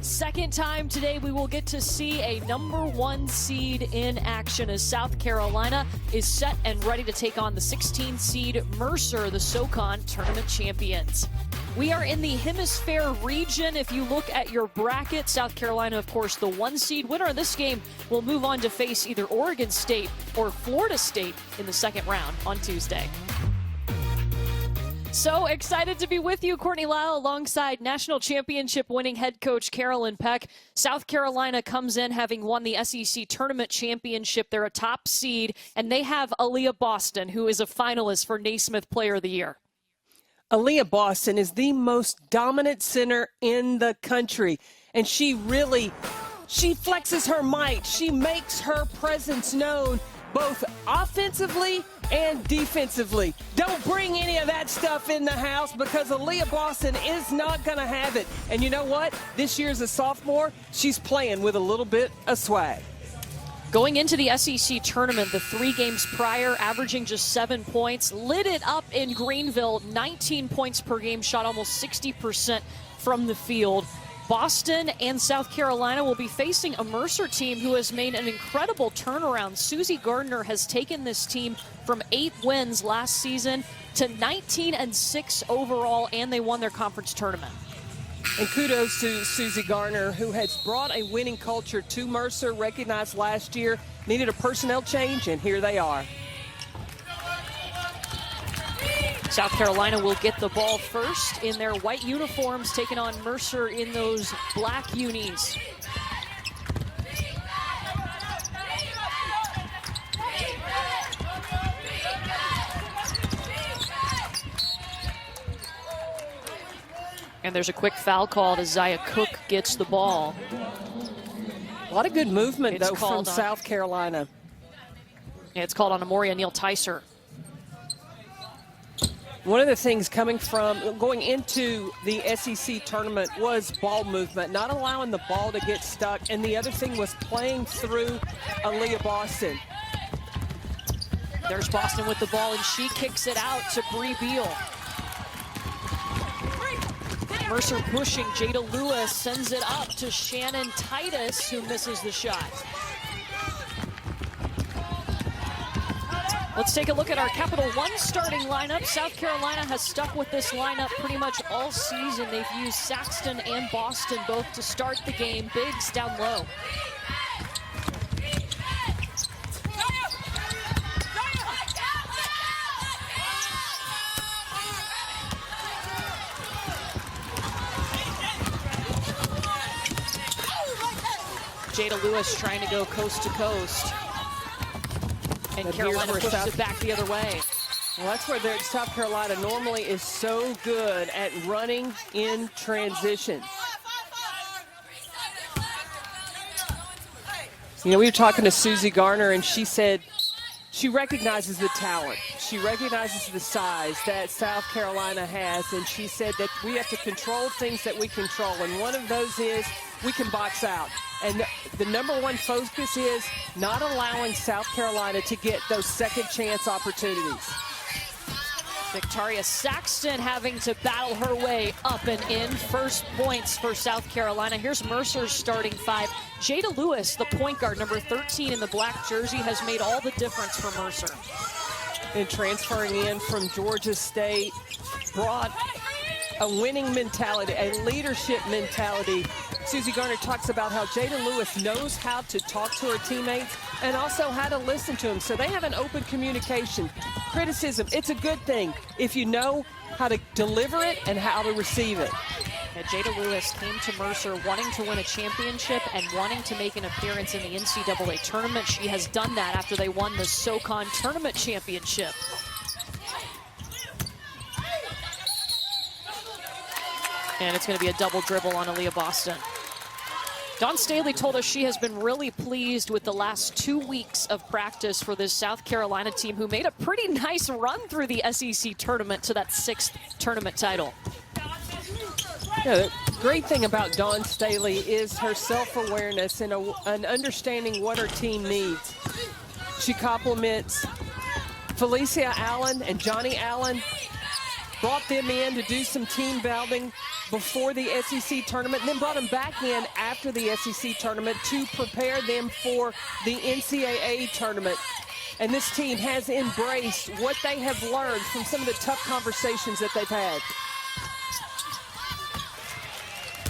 Second time today we will get to see a #1 seed in action as South Carolina is set and ready to take on the 16 seed Mercer, the SoCon tournament champions. We are in the Hemisfair region. If you look at your bracket, South Carolina, of course, the 1 seed. Winner of this game will move on to face either Oregon State or Florida State in the second round on Tuesday. So excited to be with you, Courtney Lyle, alongside national championship winning head coach Carolyn Peck. South Carolina comes in having won the SEC tournament championship. They're a top seed, and they have Aaliyah Boston, who is a finalist for Naismith Player of the Year. Aaliyah Boston is the most dominant center in the country, and she flexes her might. She makes her presence known both offensively and defensively. Don't bring any of that stuff in the house because Aaliyah Boston is not going to have it. And you know what? This year as a sophomore, she's playing with a little bit of swag. Going into the SEC tournament, the 3 games prior, averaging just 7 points, lit it up in Greenville, 19 points per game, shot almost 60% from the field. Boston and South Carolina will be facing a Mercer team who has made an incredible turnaround. Susie Gardner has taken this team from 8 wins last season to 19-6 overall, and they won their conference tournament. And kudos to Susie Gardner, who has brought a winning culture to Mercer, recognized last year, needed a personnel change, and here they are. South Carolina will get the ball first in their white uniforms, taking on Mercer in those black unis. And there's a quick foul called as Zaya Cook gets the ball. A lot of good movement, though, from South Carolina. Yeah, it's called on Amoria Neal-Tyser. One of the things going into the SEC tournament was ball movement, not allowing the ball to get stuck. And the other thing was playing through Aaliyah Boston. There's Boston with the ball, and she kicks it out to Bree Beal. Mercer pushing. Jada Lewis sends it up to Shannon Titus, who misses the shot. Let's take a look at our Capital One starting lineup. South Carolina has stuck with this lineup pretty much all season. They've used Saxton and Boston both to start the game. Biggs down low. Jada Lewis trying to go coast to coast. And Carolina pushes it back the other way. Well, that's where South Carolina normally is so good at running in transition. You know, we were talking to Susie Gardner, and she said she recognizes the talent. She recognizes the size that South Carolina has, and she said that we have to control things that we control, and one of those is we can box out. And the #1 focus is not allowing South Carolina to get those second chance opportunities. Victoria Saxton having to battle her way up and in. First points for South Carolina. Here's Mercer's starting 5. Jada Lewis, the point guard, number 13 in the black jersey, has made all the difference for Mercer. And transferring in from Georgia State, brought a winning mentality, a leadership mentality. Susie Gardner talks about how Jada Lewis knows how to talk to her teammates and also how to listen to them. So they have an open communication. Criticism, it's a good thing if you know how to deliver it and how to receive it. Yeah, Jada Lewis came to Mercer wanting to win a championship and wanting to make an appearance in the NCAA tournament. She has done that after they won the SoCon tournament championship. And it's going to be a double dribble on Aaliyah Boston. Dawn Staley told us she has been really pleased with the last 2 weeks of practice for this South Carolina team, who made a pretty nice run through the SEC tournament to that 6th tournament title. Yeah, the great thing about Dawn Staley is her self-awareness and an understanding what her team needs. She compliments Felicia Allen and Johnny Allen brought them in to do some team building before the SEC tournament, and then brought them back in after the SEC tournament to prepare them for the NCAA tournament. And this team has embraced what they have learned from some of the tough conversations that they've had.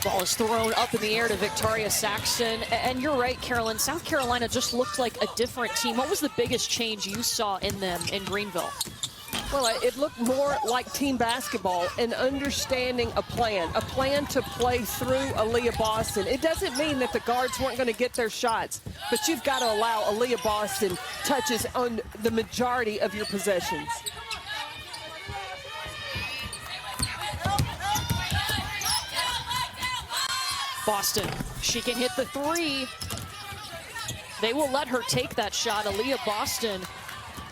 Ball is thrown up in the air to Victoria Saxton. And you're right, Carolyn, South Carolina just looked like a different team. What was the biggest change you saw in them in Greenville? Well, it looked more like team basketball and understanding a plan to play through Aaliyah Boston. It doesn't mean that the guards weren't going to get their shots, but you've got to allow Aaliyah Boston touches on the majority of your possessions. Boston, she can hit the three. They will let her take that shot. Aaliyah Boston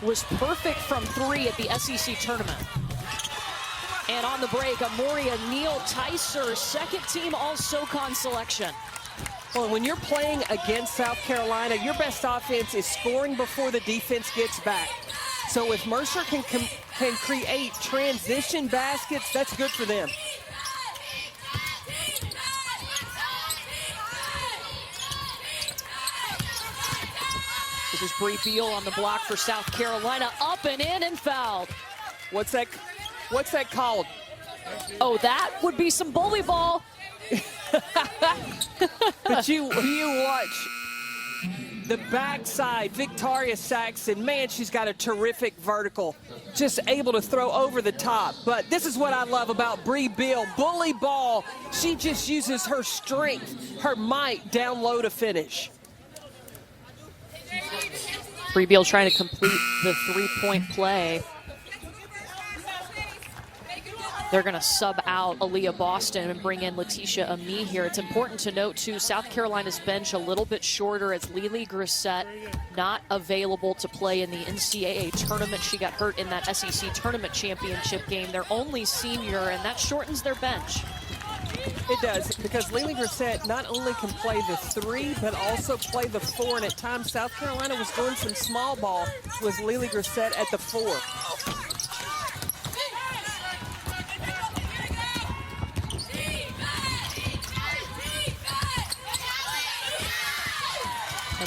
was perfect from three at the SEC tournament. And on the break, Amoria Neal-Ticer, second team All-SoCon selection. Well, when you're playing against South Carolina, your best offense is scoring before the defense gets back. So if Mercer can create transition baskets, that's good for them. This is Bree Beal on the block for South Carolina. Up and in and fouled. What's that called? Oh, that would be some bully ball. But you watch the backside, Victoria Saxton. Man, she's got a terrific vertical. Just able to throw over the top. But this is what I love about Bree Beal. Bully ball. She just uses her strength, her might down low to finish. Bree Beal trying to complete the three-point play. They're going to sub out Aaliyah Boston and bring in Letitia Ami here. It's important to note, too, South Carolina's bench a little bit shorter as Lily Grissett not available to play in the NCAA tournament. She got hurt in that SEC tournament championship game. Their only senior, and that shortens their bench. It does, because Lily Grissett not only can play the three, but also play the four. And at times, South Carolina was doing some small ball with Lily Grissett at the four.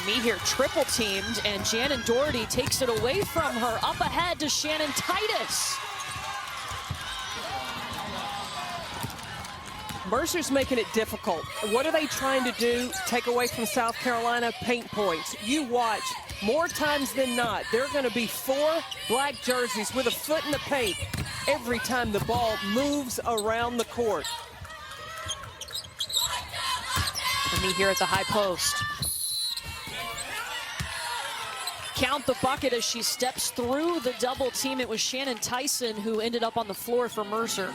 Ami here triple teamed, and Shannon Doherty takes it away from her. Up ahead to Shannon Titus. Mercer's making it difficult. What are they trying to do? Take away from South Carolina? Paint points. You watch, more times than not, there are going to be 4 black jerseys with a foot in the paint every time the ball moves around the court. Ami here at the high post. Count the bucket as she steps through the double team. It was Shannon Tyson who ended up on the floor for Mercer.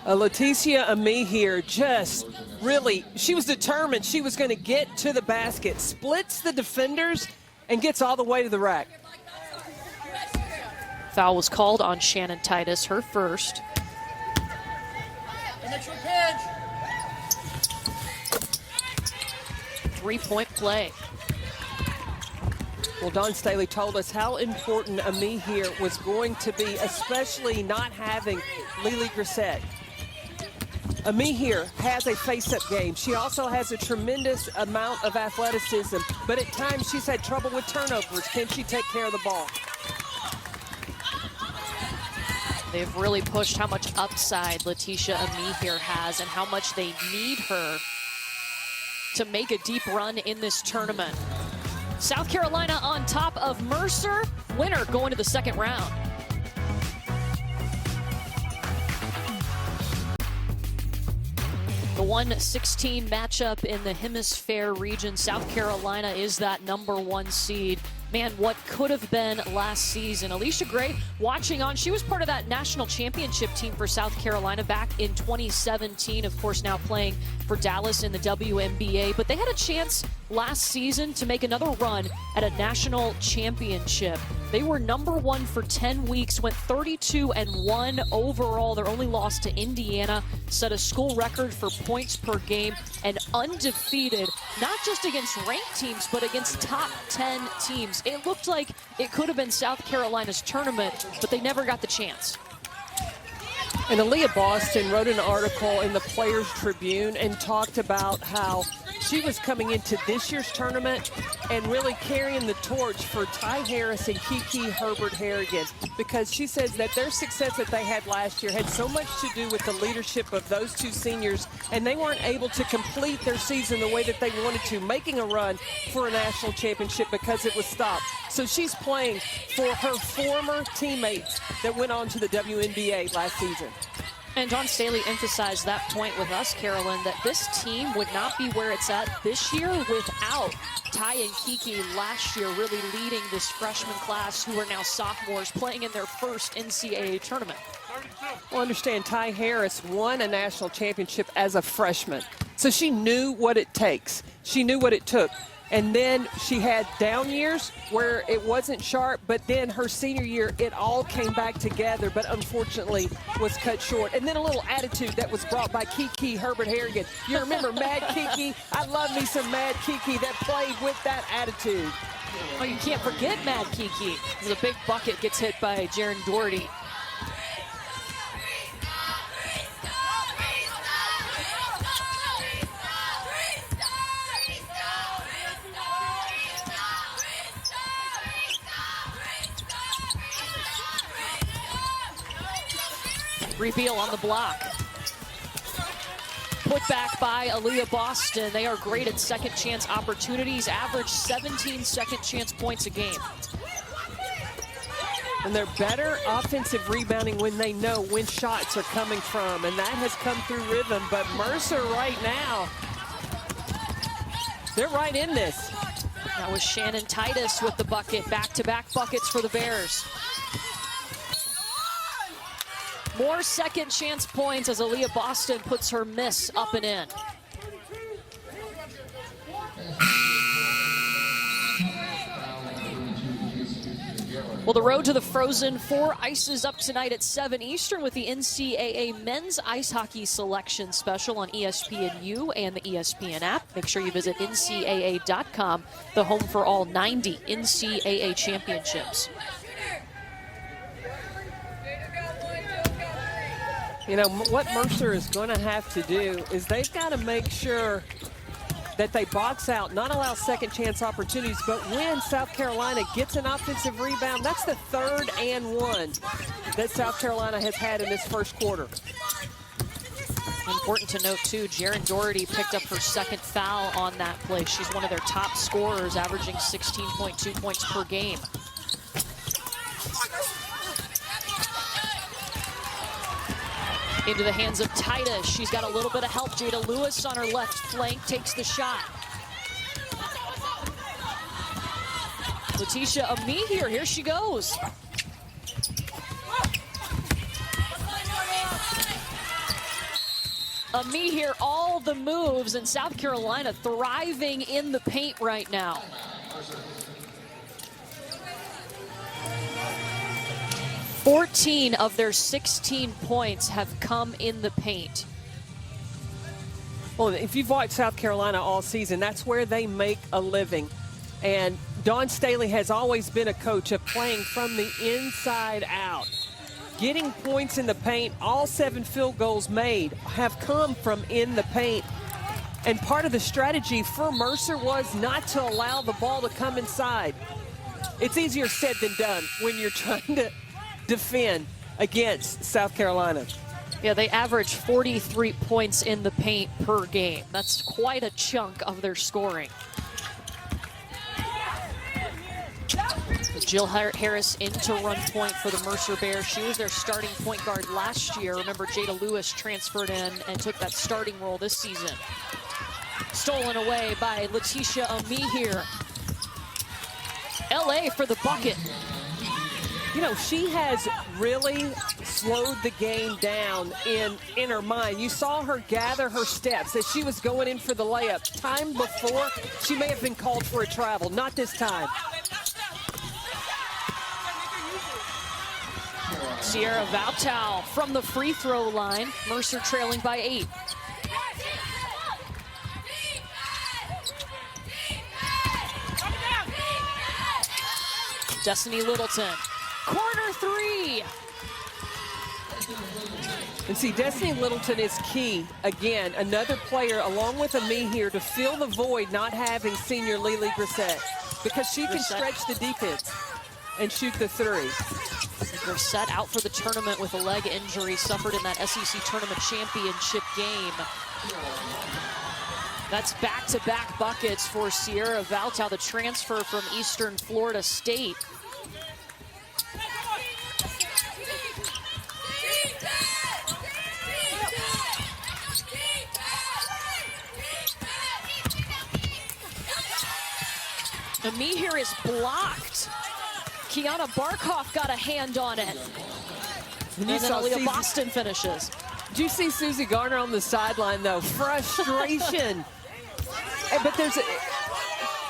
Letitia Ami here just really, she was determined she was going to get to the basket, splits the defenders, and gets all the way to the rack. Foul was called on Shannon Titus, her first. Three-point play. Well, Don Staley told us how important Ami here was going to be, especially not having Lily Grissett. Ami here has a face-up game. She also has a tremendous amount of athleticism, but at times she's had trouble with turnovers. Can she take care of the ball? They've really pushed how much upside Letitia Ami here has and how much they need her to make a deep run in this tournament. South Carolina on top of Mercer. Winner going to the second round. The 1-16 matchup in the Hemisfair region. South Carolina is that #1 seed. Man, what could have been last season. Alicia Gray watching on. She was part of that national championship team for South Carolina back in 2017. Of course, now playing for Dallas in the WNBA. But they had a chance last season to make another run at a national championship. They were #1 for 10 weeks, went 32-1 overall. Their only loss to Indiana, set a school record for points per game, and undefeated, not just against ranked teams, but against top 10 teams. It looked like it could have been South Carolina's tournament, but they never got the chance. And Aaliyah Boston wrote an article in the Players Tribune and talked about how she was coming into this year's tournament and really carrying the torch for Ty Harris and Kiki Herbert-Harrigan, because she says that their success that they had last year had so much to do with the leadership of those two seniors, and they weren't able to complete their season the way that they wanted to, making a run for a national championship because it was stopped. So she's playing for her former teammates that went on to the WNBA last season. And Dawn Staley emphasized that point with us, Carolyn, that this team would not be where it's at this year without Ty and Kiki last year really leading this freshman class, who are now sophomores playing in their first NCAA tournament. Well, understand, Ty Harris won a national championship as a freshman. So she knew what it takes. She knew what it took. And then she had down years where it wasn't sharp, but then her senior year, it all came back together, but unfortunately was cut short. And then a little attitude that was brought by Kiki Herbert-Harrigan. You remember Mad Kiki? I love me some Mad Kiki that played with that attitude. Oh, you can't forget Mad Kiki. The big bucket gets hit by Jaren Doherty. Reveal on the block. Put back by Aaliyah Boston. They are great at second chance opportunities, average 17 second chance points a game. And they're better offensive rebounding when they know when shots are coming from, and that has come through rhythm. But Mercer right now, they're right in this. That was Shannon Titus with the bucket. Back-to-back buckets for the Bears. More second chance points as Aaliyah Boston puts her miss up and in. Well, the road to the Frozen Four ices up tonight at 7 Eastern with the NCAA Men's Ice Hockey Selection Special on ESPNU and the ESPN app. Make sure you visit NCAA.com, the home for all 90 NCAA championships. You know, what Mercer is going to have to do is they've got to make sure that they box out, not allow second chance opportunities, but when South Carolina gets an offensive rebound, that's the 3rd and 1 that South Carolina has had in this first quarter. Important to note, too, Jaren Doherty picked up her second foul on that play. She's one of their top scorers, averaging 16.2 points per game. Into the hands of Titus. She's got a little bit of help. Jada Lewis on her left flank takes the shot. Letitia Ami here she goes. Ami here, all the moves, and South Carolina thriving in the paint right now. Fourteen of their 16 points have come in the paint. Well, if you've watched South Carolina all season, that's where they make a living. And Dawn Staley has always been a coach of playing from the inside out. Getting points in the paint, all 7 field goals made have come from in the paint. And part of the strategy for Mercer was not to allow the ball to come inside. It's easier said than done when you're trying to defend against South Carolina. Yeah, they average 43 points in the paint per game. That's quite a chunk of their scoring. Jill Harris into run point for the Mercer Bears. She was their starting point guard last year. Remember, Jada Lewis transferred in and took that starting role this season. Stolen away by Letitia Ami here. LA for the bucket. You know, she has really slowed the game down in her mind. You saw her gather her steps as she was going in for the layup. Time before, she may have been called for a travel. Not this time. Sierra Valtow from the free throw line. Mercer trailing by 8. Destiny Littleton, corner 3. And see, Destiny Littleton is key. Again, another player along with Ami here to fill the void not having senior Lily Grissett, because she can stretch the defense and shoot the 3. Grissett out for the tournament with a leg injury suffered in that SEC tournament championship game. That's back-to-back buckets for Sierra Valtow, the transfer from Eastern Florida State. Ami here is blocked. Kiana Barkoff got a hand on it. And then Aaliyah Boston finishes. Did you see Susie Garner on the sideline, though? Frustration. But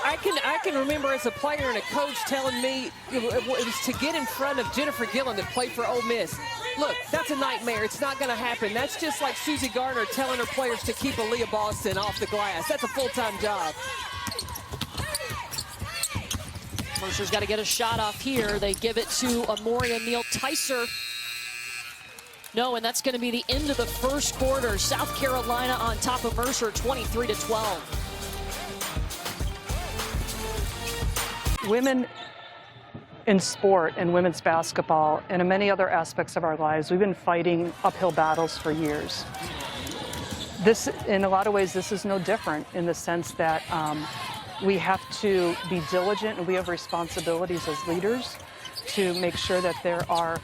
I can remember as a player and a coach telling me it was to get in front of Jennifer Gillen that played for Ole Miss. Look, that's a nightmare. It's not going to happen. That's just like Susie Garner telling her players to keep Aaliyah Boston off the glass. That's a full-time job. Mercer's got to get a shot off here. They give it to Amoria Neal-Ticer. No, and that's going to be the end of the first quarter. South Carolina on top of Mercer, 23-12. Women in sport and women's basketball and in many other aspects of our lives, we've been fighting uphill battles for years. This, in a lot of ways, this is no different in the sense that we have to be diligent and we have responsibilities as leaders to make sure that there are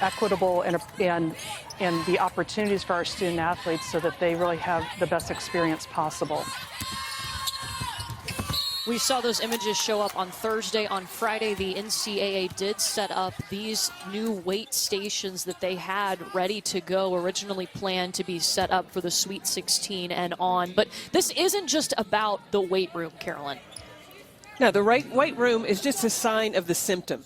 equitable and the opportunities for our student athletes so that they really have the best experience possible. We saw those images show up on Thursday. On Friday, the NCAA did set up these new weight stations that they had ready to go, originally planned to be set up for the Sweet 16 and on. But this isn't just about the weight room, Carolyn. No, the weight room is just a sign of the symptom.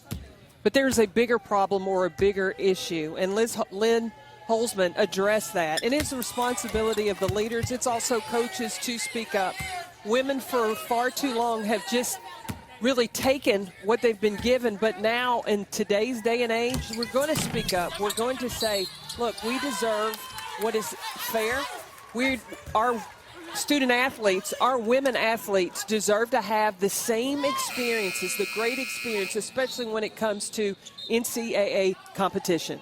But there's a bigger problem or a bigger issue, and Lynn Holzman addressed that. And it's the responsibility of the leaders. It's also coaches to speak up. Women for far too long have just really taken what they've been given, but now in today's day and age, we're going to speak up. We're going to say, look, we deserve what is fair. Our student athletes, our women athletes deserve to have the same experiences, the great experience, especially when it comes to NCAA competition.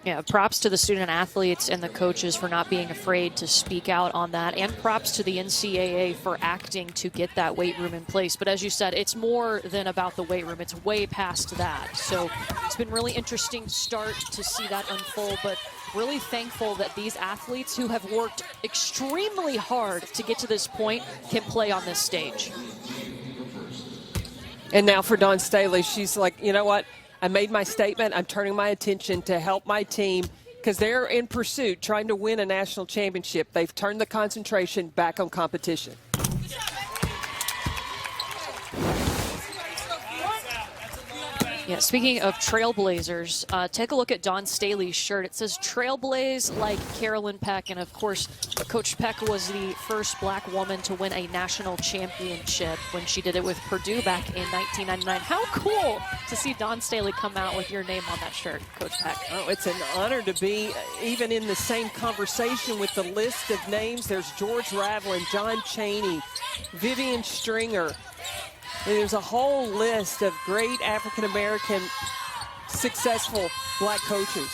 Yeah, props to the student athletes and the coaches for not being afraid to speak out on that, and props to the NCAA for acting to get that weight room in place. But as you said, it's more than about the weight room. It's way past that. So it's been really interesting start to see that unfold, but really thankful that these athletes who have worked extremely hard to get to this point can play on this stage. And now for Dawn Staley, she's like, you know what? I made my statement. I'm turning my attention to help my team because they're in pursuit, trying to win a national championship. They've turned the concentration back on competition. Yeah, speaking of Trailblazers, take a look at Dawn Staley's shirt. It says Trailblaze like Carolyn Peck, and of course, Coach Peck was the first black woman to win a national championship when she did it with Purdue back in 1999. How cool to see Dawn Staley come out with your name on that shirt, Coach Peck. Oh, it's an honor to be even in the same conversation with the list of names. There's George Raveling, John Chaney, Vivian Stringer. There's a whole list of great African-American successful black coaches.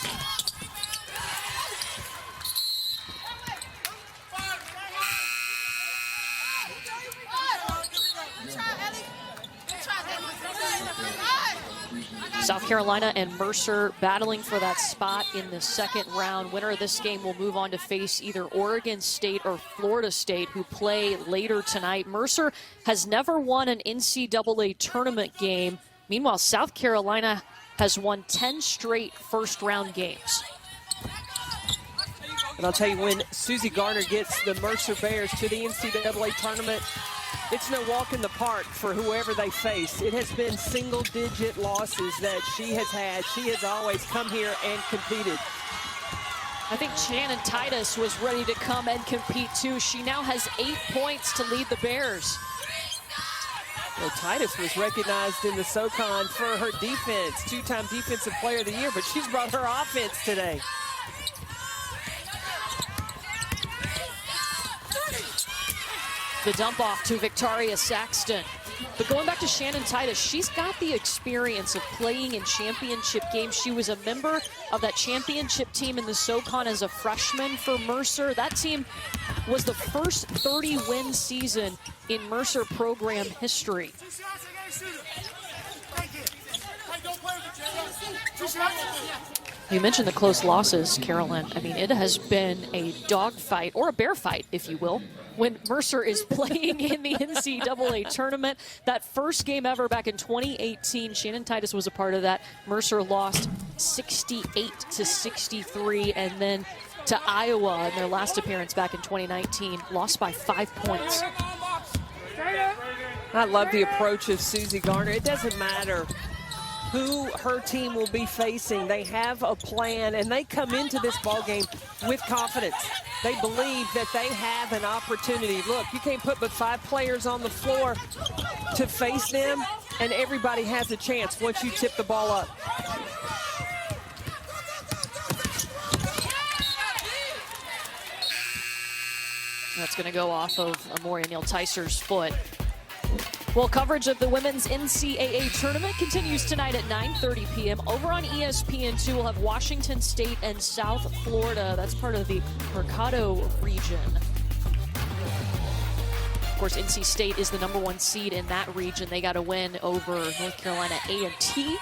South Carolina and Mercer battling for that spot in the second round. Winner of this game will move on to face either Oregon State or Florida State, who play later tonight. Mercer has never won an NCAA tournament game. Meanwhile, South Carolina has won 10 straight first-round games. And I'll tell you, when Susie Garner gets the Mercer Bears to the NCAA tournament, it's no walk in the park for whoever they face. It has been single-digit losses that she has had. She has always come here and competed. I think Shannon Titus was ready to come and compete too. She now has 8 points to lead the Bears. Well, Titus was recognized in the SoCon for her defense, two-time Defensive Player of the Year, but she's brought her offense today. The dump off to Victoria Saxton. But going back to Shannon Titus, she's got the experience of playing in championship games. She was a member of that championship team in the SoCon as a freshman for Mercer. That team was the first 30-win season in Mercer program history. You mentioned the close losses, Carolyn. I mean, it has been a dogfight, or a bear fight, if you will, when Mercer is playing in the NCAA tournament. That first game ever back in 2018, Shannon Titus was a part of that. Mercer lost 68-63, and then to Iowa in their last appearance back in 2019, lost by 5 points. I love the approach of Susie Garner. It doesn't matter who her team will be facing. They have a plan, and they come into this ball game with confidence. They believe that they have an opportunity. Look, you can't put but 5 players on the floor to face them, and everybody has a chance once you tip the ball up. That's going to go off of Amoria Neal-Ticer's foot. Well, coverage of the women's NCAA tournament continues tonight at 9:30 p.m. Over on ESPN2, we'll have Washington State and South Florida. That's part of the Mercado region. Of course, NC State is the #1 seed in that region. They got a win over North Carolina A&T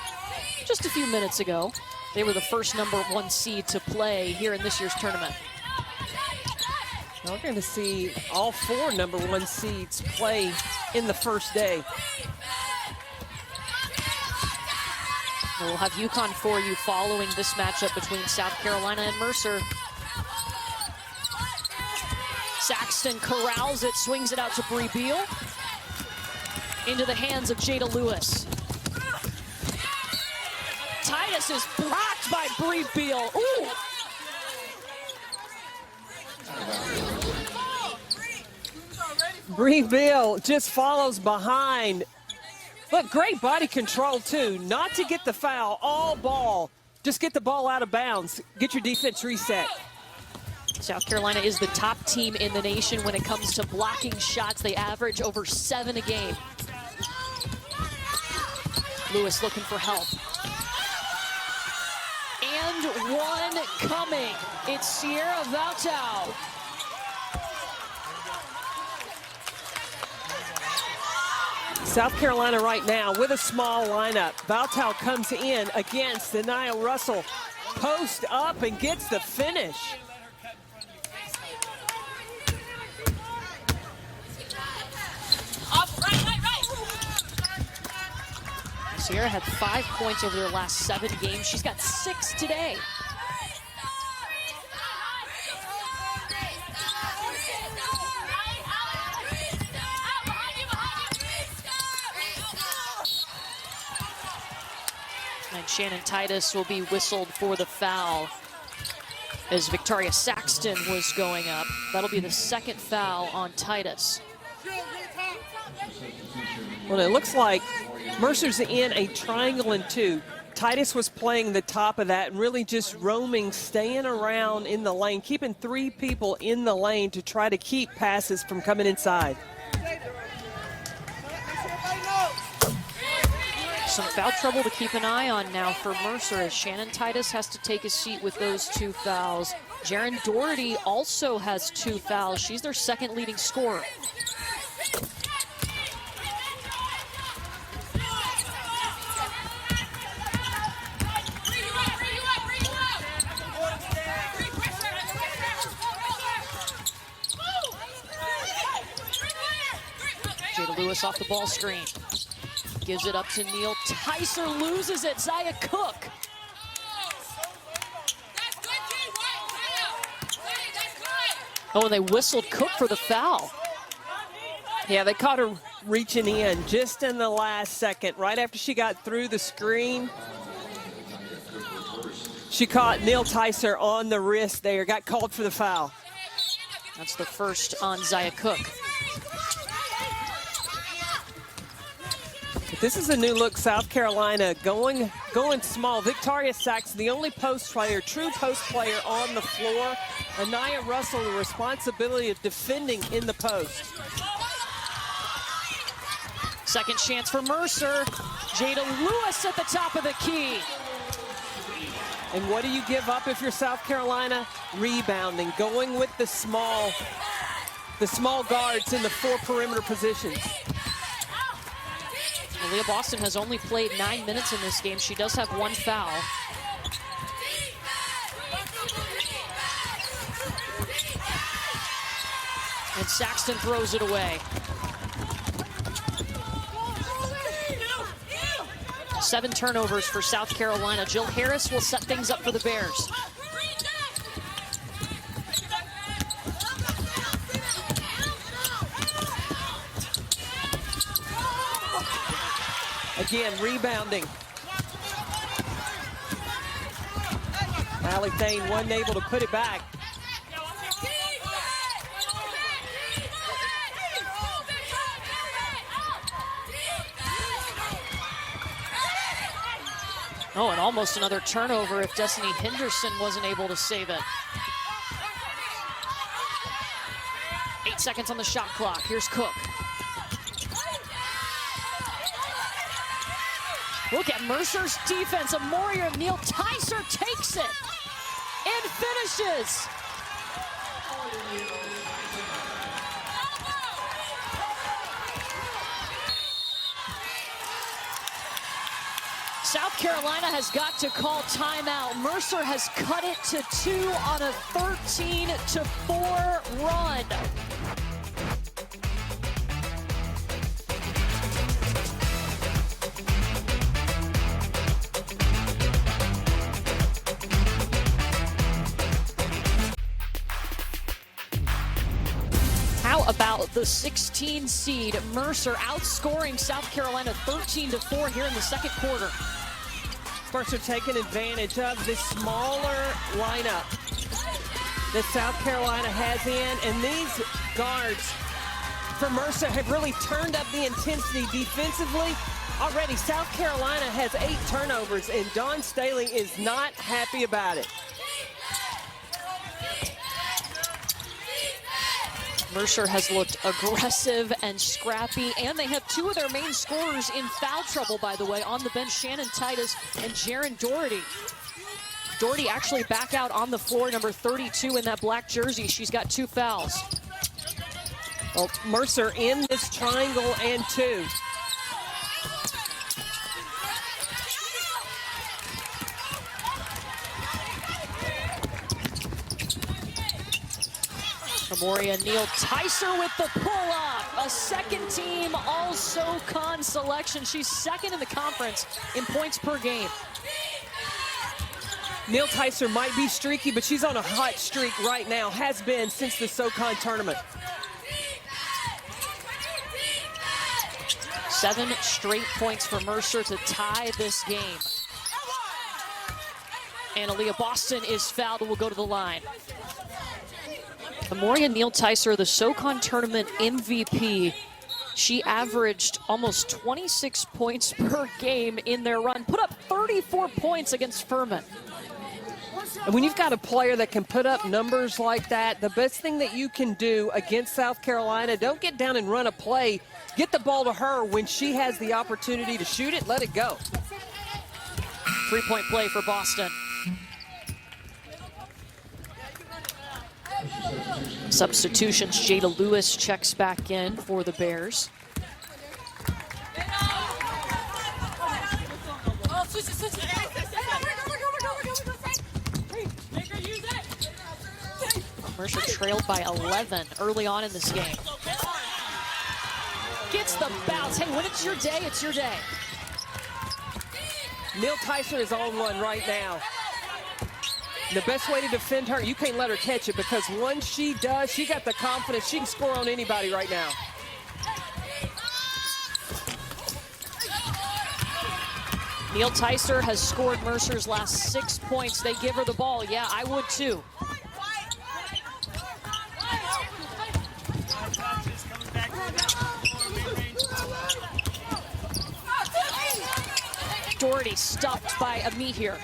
just a few minutes ago. They were the first #1 seed to play here in this year's tournament. We're going to see all 4 #1 seeds play in the first day. We'll have UConn for you following this matchup between South Carolina and Mercer. Saxton corrals it, swings it out to Bree Beal. Into the hands of Jada Lewis. Titus is blocked by Bree Beal. Ooh! Bree Beal just follows behind. Look, great body control, too. Not to get the foul, all ball. Just get the ball out of bounds. Get your defense reset. South Carolina is the top team in the nation when it comes to blocking shots. They average over 7 a game. Lewis looking for help. And one coming. It's Sierra Valtau. South Carolina right now with a small lineup. Valtau comes in against Anaya Russell. Post up and gets the finish. Sierra had 5 points over their last 7 games. She's got 6 today. And Shannon Titus will be whistled for the foul as Victoria Saxton was going up. That'll be the 2nd foul on Titus. Well, it looks like Mercer's in a triangle and 2. Titus was playing the top of that and really just roaming, staying around in the lane, keeping 3 people in the lane to try to keep passes from coming inside. Some foul trouble to keep an eye on now for Mercer as Shannon Titus has to take a seat with those 2 fouls. Jaren Doherty also has 2 fouls. She's their 2nd leading scorer. Jada Lewis off the ball screen. Gives it up to Neal-Ticer, loses it. Zaya Cook. Oh, and they whistled Cook for the foul. Yeah, they caught her reaching in just in the last second, right after she got through the screen. She caught Neil Tyser on the wrist there, got called for the foul. That's the first on Zia Cook. This is a new look, South Carolina going small. Victoria Saxon, the only post player, true post player on the floor. Anaya Russell, the responsibility of defending in the post. Second chance for Mercer. Jada Lewis at the top of the key. And what do you give up if you're South Carolina? Rebounding, going with the small guards in the 4 perimeter positions. Aaliyah Boston has only played 9 minutes in this game. She does have 1 foul. And Saxton throws it away. 7 turnovers for South Carolina. Jill Harris will set things up for the Bears. Again, rebounding. Allie Thane wasn't able to put it back. Oh, and almost another turnover if Destiny Henderson wasn't able to save it. 8 seconds on the shot clock. Here's Cook. Look at Mercer's defense. Amoria Neil Tyser takes it and finishes. South Carolina has got to call timeout. Mercer has cut it to 2 on a 13-4 run. How about the 16 seed Mercer outscoring South Carolina 13-4 here in the second quarter? Mercer taking advantage of this smaller lineup that South Carolina has in, and these guards for Mercer have really turned up the intensity defensively. Already South Carolina has 8 turnovers, and Dawn Staley is not happy about it. Mercer has looked aggressive and scrappy, and they have 2 of their main scorers in foul trouble, by the way, on the bench, Shannon Titus and Jaren Doherty. Doherty actually back out on the floor, number 32 in that black jersey. She's got 2 fouls. Well, Mercer in this triangle and 2. Amoria Neil Tyser with the pull-up. A second-team All-SoCon selection. She's second in the conference in points per game. Neil Tyser might be streaky, but she's on a hot streak right now. Has been since the SoCon tournament. 7 straight points for Mercer to tie this game. And Aaliyah Boston is fouled and will go to the line. Amoria Neil Tyser, the SoCon tournament MVP. She averaged almost 26 points per game in their run. Put up 34 points against Furman. And when you've got a player that can put up numbers like that, the best thing that you can do against South Carolina, don't get down and run a play. Get the ball to her when she has the opportunity to shoot it, let it go. 3-point play for Boston. Substitutions, Jada Lewis checks back in for the Bears. Mercer trailed by 11 early on in this game. Gets the bounce. Hey, when it's your day, it's your day. Neil Tyser is on one right now. The best way to defend her, you can't let her catch it, because once she does, she got the confidence. She can score on anybody right now. Neil Tyser has scored Mercer's last 6 points. They give her the ball. Yeah, I would too. Doherty stopped by Ami here.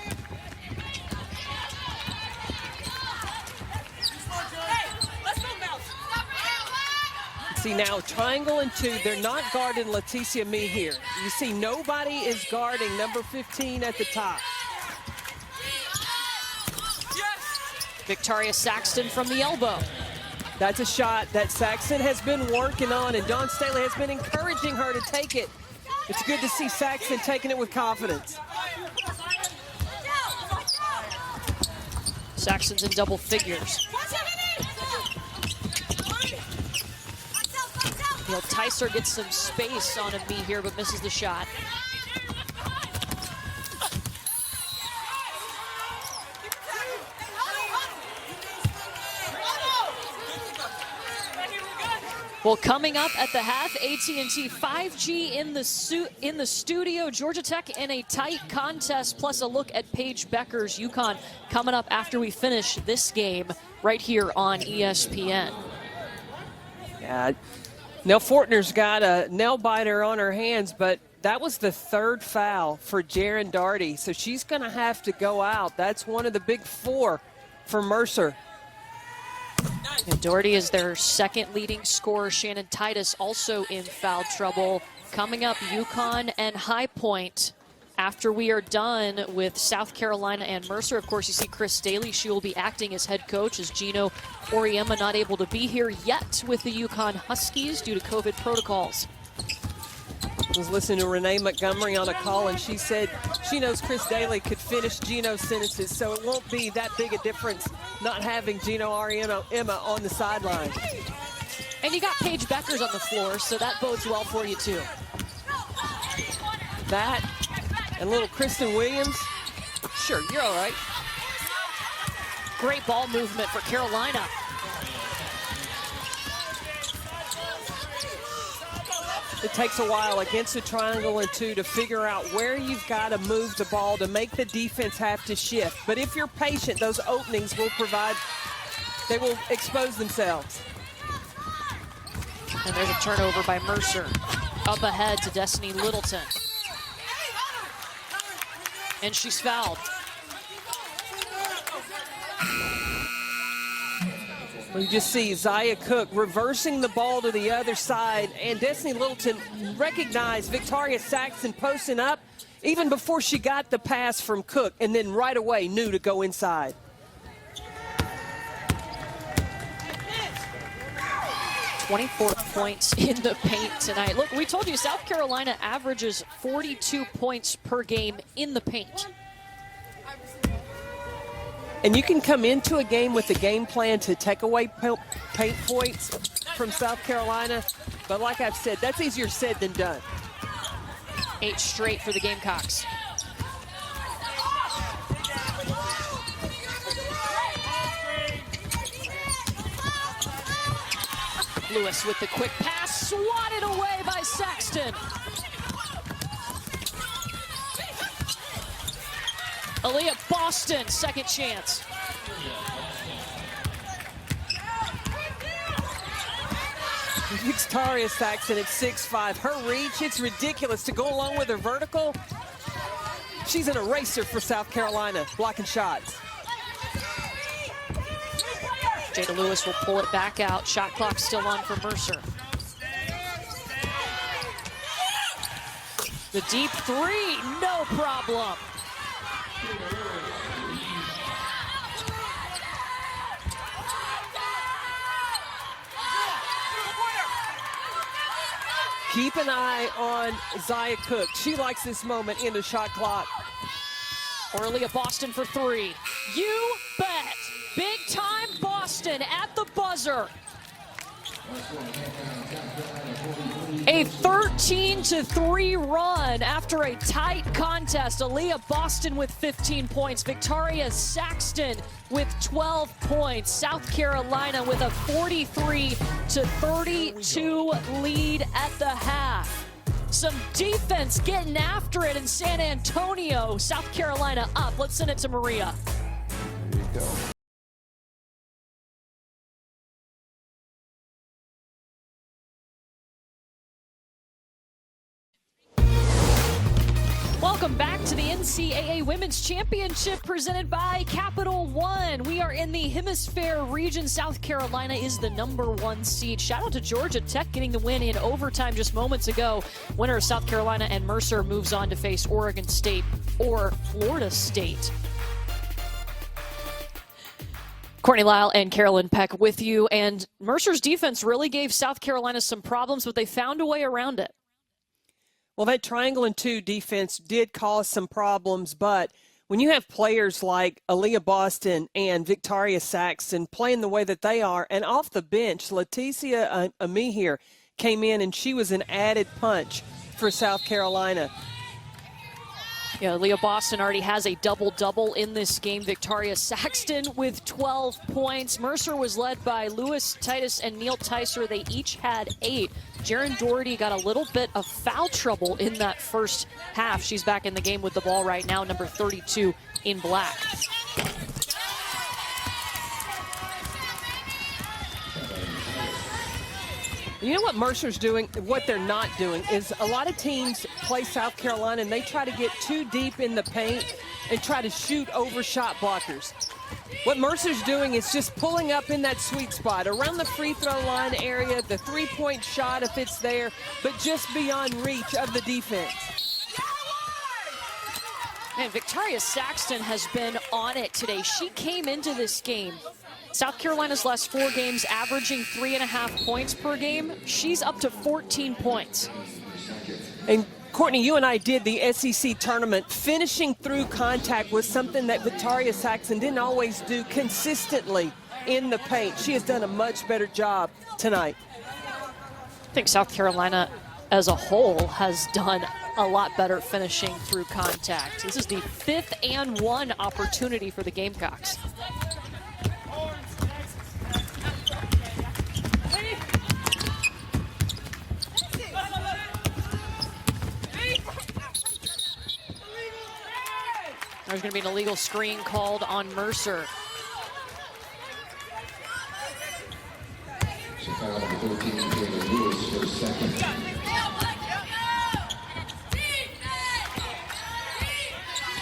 See now, triangle and 2, they're not guarding Leticia Mee here. You see nobody is guarding number 15 at the top. Victoria Saxton from the elbow. That's a shot that Saxton has been working on, and Dawn Staley has been encouraging her to take it. It's good to see Saxton taking it with confidence. Saxton's in double figures. Neil Tyser gets some space on Ami here, but misses the shot. Well, coming up at the half, AT&T 5G in the studio. Georgia Tech in a tight contest, plus a look at Paige Becker's UConn coming up after we finish this game right here on ESPN. Yeah, Nell Fortner's got a nail biter on her hands, but that was the 3rd foul for Jaren Darty, so she's going to have to go out. That's one of the big 4 for Mercer. And Doherty is their 2nd leading scorer. Shannon Titus also in foul trouble. Coming up, UConn and High Point. After we are done with South Carolina and Mercer, of course, you see Chris Daly. She will be acting as head coach, as Gino Auriemma not able to be here yet with the UConn Huskies due to COVID protocols. I was listening to Renee Montgomery on a call, and she said she knows Chris Daly could finish Gino's sentences, so it won't be that big a difference not having Gino Auriemma on the sideline. And you got Paige Beckers on the floor, so that bodes well for you too. That and little Kristen Williams. Sure, you're all right. Great ball movement for Carolina. It takes a while against a triangle and 2 to figure out where you've got to move the ball to make the defense have to shift. But if you're patient, those openings will they will expose themselves. And there's a turnover by Mercer. Up ahead to Destiny Littleton. And she's fouled. You just see Zaya Cook reversing the ball to the other side, and Destiny Littleton recognized Victoria Saxton posting up even before she got the pass from Cook, and then right away knew to go inside. "24 points in the paint tonight." Look, we told you South Carolina averages 42 points per game in the paint. And you can come into a game with a game plan to take away paint points from South Carolina. But like I've said, that's easier said than done. 8 straight for the Gamecocks. Lewis with the quick pass, swatted away by Saxton. Aaliyah Boston, second chance. Victoria Saxton at 6'5". Her reach, it's ridiculous to go along with her vertical. She's an eraser for South Carolina, blocking shots. Jada Lewis will pull it back out. Shot clock still on for Mercer. The deep 3, no problem. Keep an eye on Zaya Cook. She likes this moment in the shot clock. Aaliyah Boston for 3. You bet. Big time Boston at the buzzer. A 13-3 run after a tight contest. Aaliyah Boston with 15 points. Victoria Saxton with 12 points. South Carolina with a 43-32 lead at the half. Some defense getting after it in San Antonio. South Carolina up. Let's send it to Maria. There you go. Welcome back to the NCAA Women's Championship presented by Capital One. We are in the Hemisfair region. South Carolina is the #1 seed. Shout out to Georgia Tech getting the win in overtime just moments ago. Winner of South Carolina and Mercer moves on to face Oregon State or Florida State. Courtney Lyle and Carolyn Peck with you. And Mercer's defense really gave South Carolina some problems, but they found a way around it. Well, that triangle and two defense did cause some problems, but when you have players like Aaliyah Boston and Victoria Saxton playing the way that they are, and off the bench, Leticia Amihir came in and she was an added punch for South Carolina. Yeah, Leah Boston already has a double-double in this game. Victoria Saxton with 12 points. Mercer was led by Lewis Titus and Neil Ticer. They each had 8. Jaren Doherty got a little bit of foul trouble in that first half. She's back in the game with the ball right now, number 32 in black. You know what Mercer's doing, what they're not doing, is a lot of teams play South Carolina and they try to get too deep in the paint and try to shoot over shot blockers. What Mercer's doing is just pulling up in that sweet spot, around the free throw line area, the three-point shot if it's there, but just beyond reach of the defense. Man, Victoria Saxton has been on it today. She came into this game, South Carolina's last 4 games, averaging 3.5 points per game. She's up to 14 points. And Courtney, you and I did the SEC tournament. Finishing through contact was something that Victoria Saxton didn't always do consistently in the paint. She has done a much better job tonight. I think South Carolina as a whole has done a lot better finishing through contact. This is the 5th and 1 opportunity for the Gamecocks. There's going to be an illegal screen called on Mercer.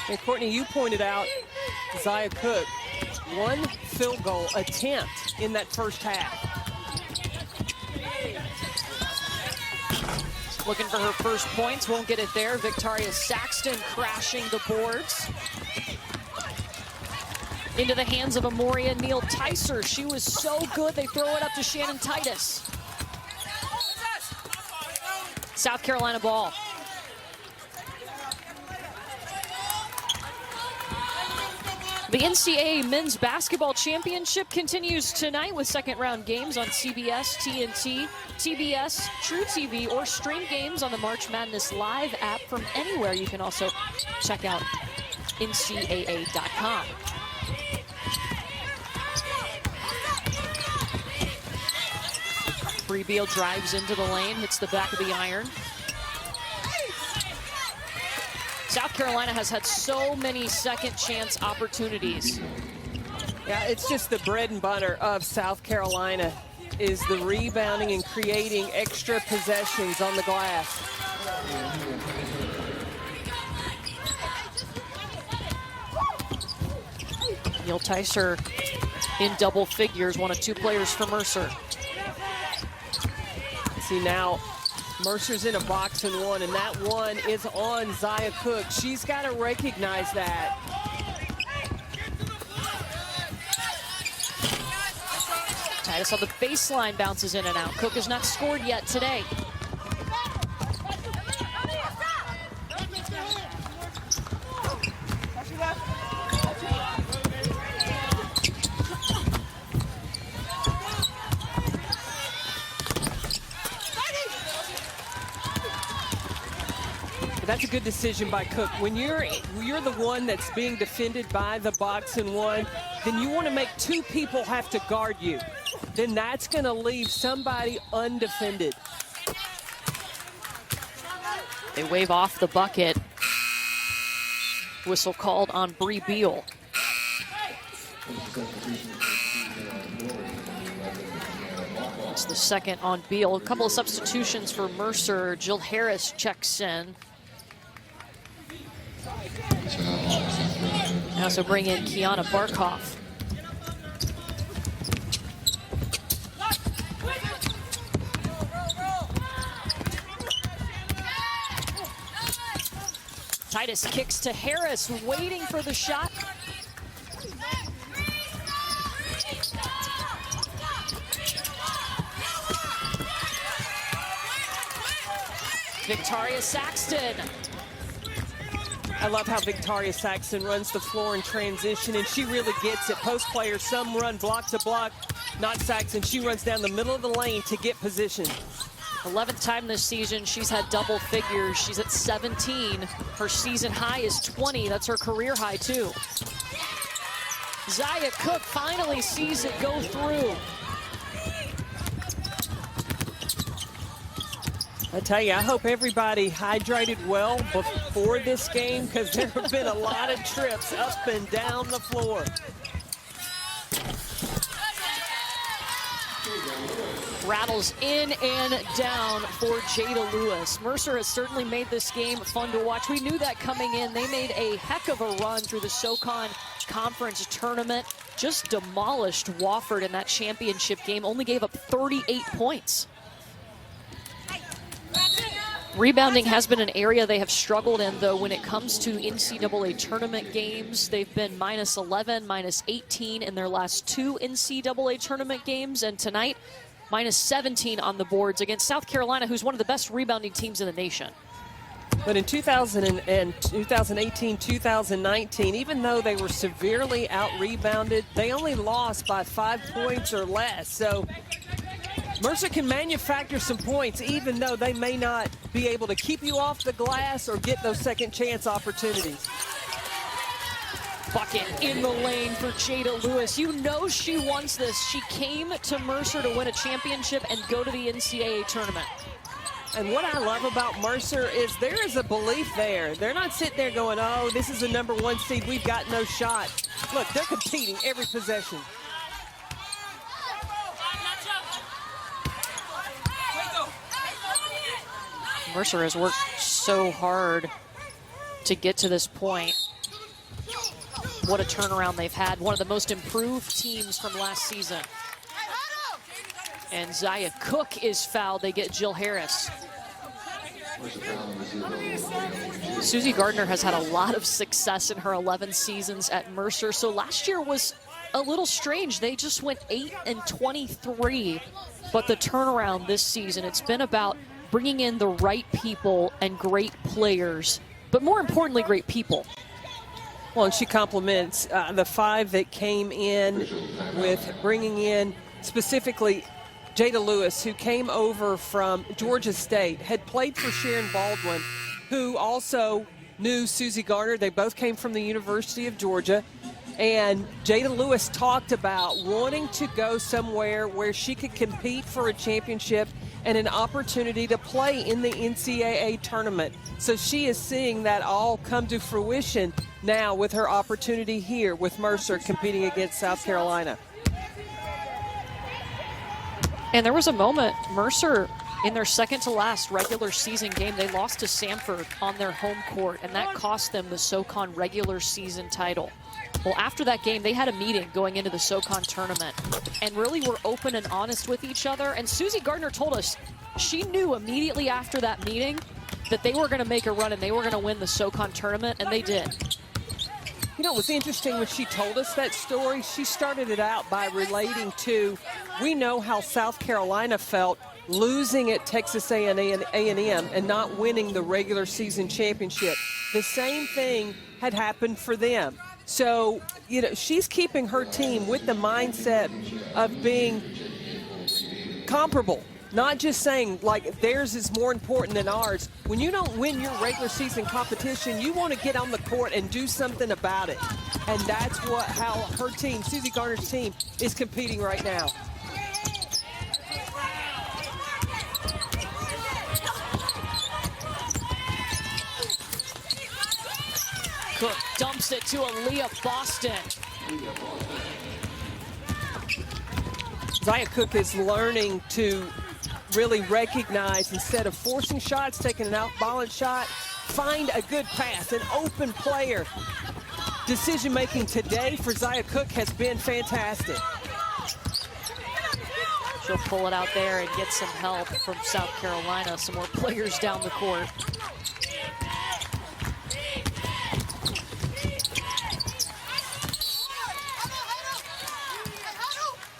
And Courtney, you pointed out Zia Cook, 1 field goal attempt in that first half. Looking for her first points, won't get it there. Victoria Saxton crashing the boards. Into the hands of Amoria Neil Ticer. She was so good, they throw it up to Shannon Titus. South Carolina ball. The NCAA Men's Basketball Championship continues tonight with second-round games on CBS, TNT, TBS, True TV, or stream games on the March Madness Live app from anywhere. You can also check out NCAA.com. Freebeal drives into the lane, hits the back of the iron. South Carolina has had so many second chance opportunities. Yeah, it's just the bread and butter of South Carolina is the rebounding and creating extra possessions on the glass. Neil Ticer in double figures, one of 2 players for Mercer. See now, Mercer's in a box and 1, and that 1 is on Zia Cook. She's got to recognize that. Titus on the baseline bounces in and out. Cook has not scored yet today. That's a good decision by Cook. When you're the one that's being defended by the box and 1, then you want to make 2 people have to guard you. Then that's going to leave somebody undefended. They wave off the bucket. Whistle called on Bree Beal. It's the second on Beal. A couple of substitutions for Mercer. Jill Harris checks in. They also bring in Kiana Barkoff. Titus kicks to Harris, waiting for the shot. Victoria Saxton. I love how Victoria Saxton runs the floor in transition, and she really gets it. Post players, some run block to block. Not Saxton. She runs down the middle of the lane to get position. 11th time this season she's had double figures. She's at 17. Her season high is 20. That's her career high too. Zaya Cook finally sees it go through. I tell you, I hope everybody hydrated well before this game, because there have been a lot of trips up and down the floor. Rattles in and down for Jada Lewis. Mercer has certainly made this game fun to watch. We knew that coming in. They made a heck of a run through the SoCon Conference Tournament. Just demolished Wofford in that championship game. Only gave up 38 points. Rebounding has been an area they have struggled in, though, when it comes to NCAA tournament games. They've been minus 11, minus 18 in their last 2 NCAA tournament games, and tonight, minus 17 on the boards against South Carolina, who's one of the best rebounding teams in the nation. But in 2018, 2019, even though they were severely out-rebounded, they only lost by 5 points or less. So Mercer can manufacture some points, even though they may not be able to keep you off the glass or get those second chance opportunities. Bucket in the lane for Jada Lewis. You know she wants this. She came to Mercer to win a championship and go to the NCAA tournament. And what I love about Mercer is there is a belief there. They're not sitting there going, oh, this is the #1 seed, we've got no shot. Look, they're competing every possession. Mercer has worked so hard to get to this point. What a turnaround they've had. One of the most improved teams from last season. And Zaya Cook is fouled. They get Jill Harris. Susie Gardner has had a lot of success in her 11 seasons at Mercer. So last year was a little strange. They just went 8-23. But the turnaround this season, it's been about bringing in the right people and great players, but more importantly, great people. Well, and she compliments the 5 that came in with bringing in specifically Jada Lewis, who came over from Georgia State, had played for Sharon Baldwin, who also knew Susie Gardner. They both came from the University of Georgia. And Jada Lewis talked about wanting to go somewhere where she could compete for a championship and an opportunity to play in the NCAA tournament. So she is seeing that all come to fruition now with her opportunity here with Mercer competing against South Carolina. And there was a moment, Mercer, in their second to last regular season game, they lost to Samford on their home court, and that cost them the SoCon regular season title. Well, after that game, they had a meeting going into the SoCon tournament and really were open and honest with each other. And Susie Gardner told us she knew immediately after that meeting that they were going to make a run and they were going to win the SoCon tournament, and they did. You know, it was interesting when she told us that story. She started it out by relating to, we know how South Carolina felt losing at Texas A&M and not winning the regular season championship. The same thing had happened for them. So, you know, she's keeping her team with the mindset of being comparable, not just saying, like, theirs is more important than ours. When you don't win your regular season competition, you want to get on the court and do something about it. And that's how her team, Susie Gardner's team, is competing right now. it to Aaliyah Boston. Zia Cook is learning to really recognize, instead of forcing shots, taking an out-balance shot, find a good pass, an open player. Decision-making today for Zia Cook has been fantastic. She'll pull it out there and get some help from South Carolina. Some more players down the court.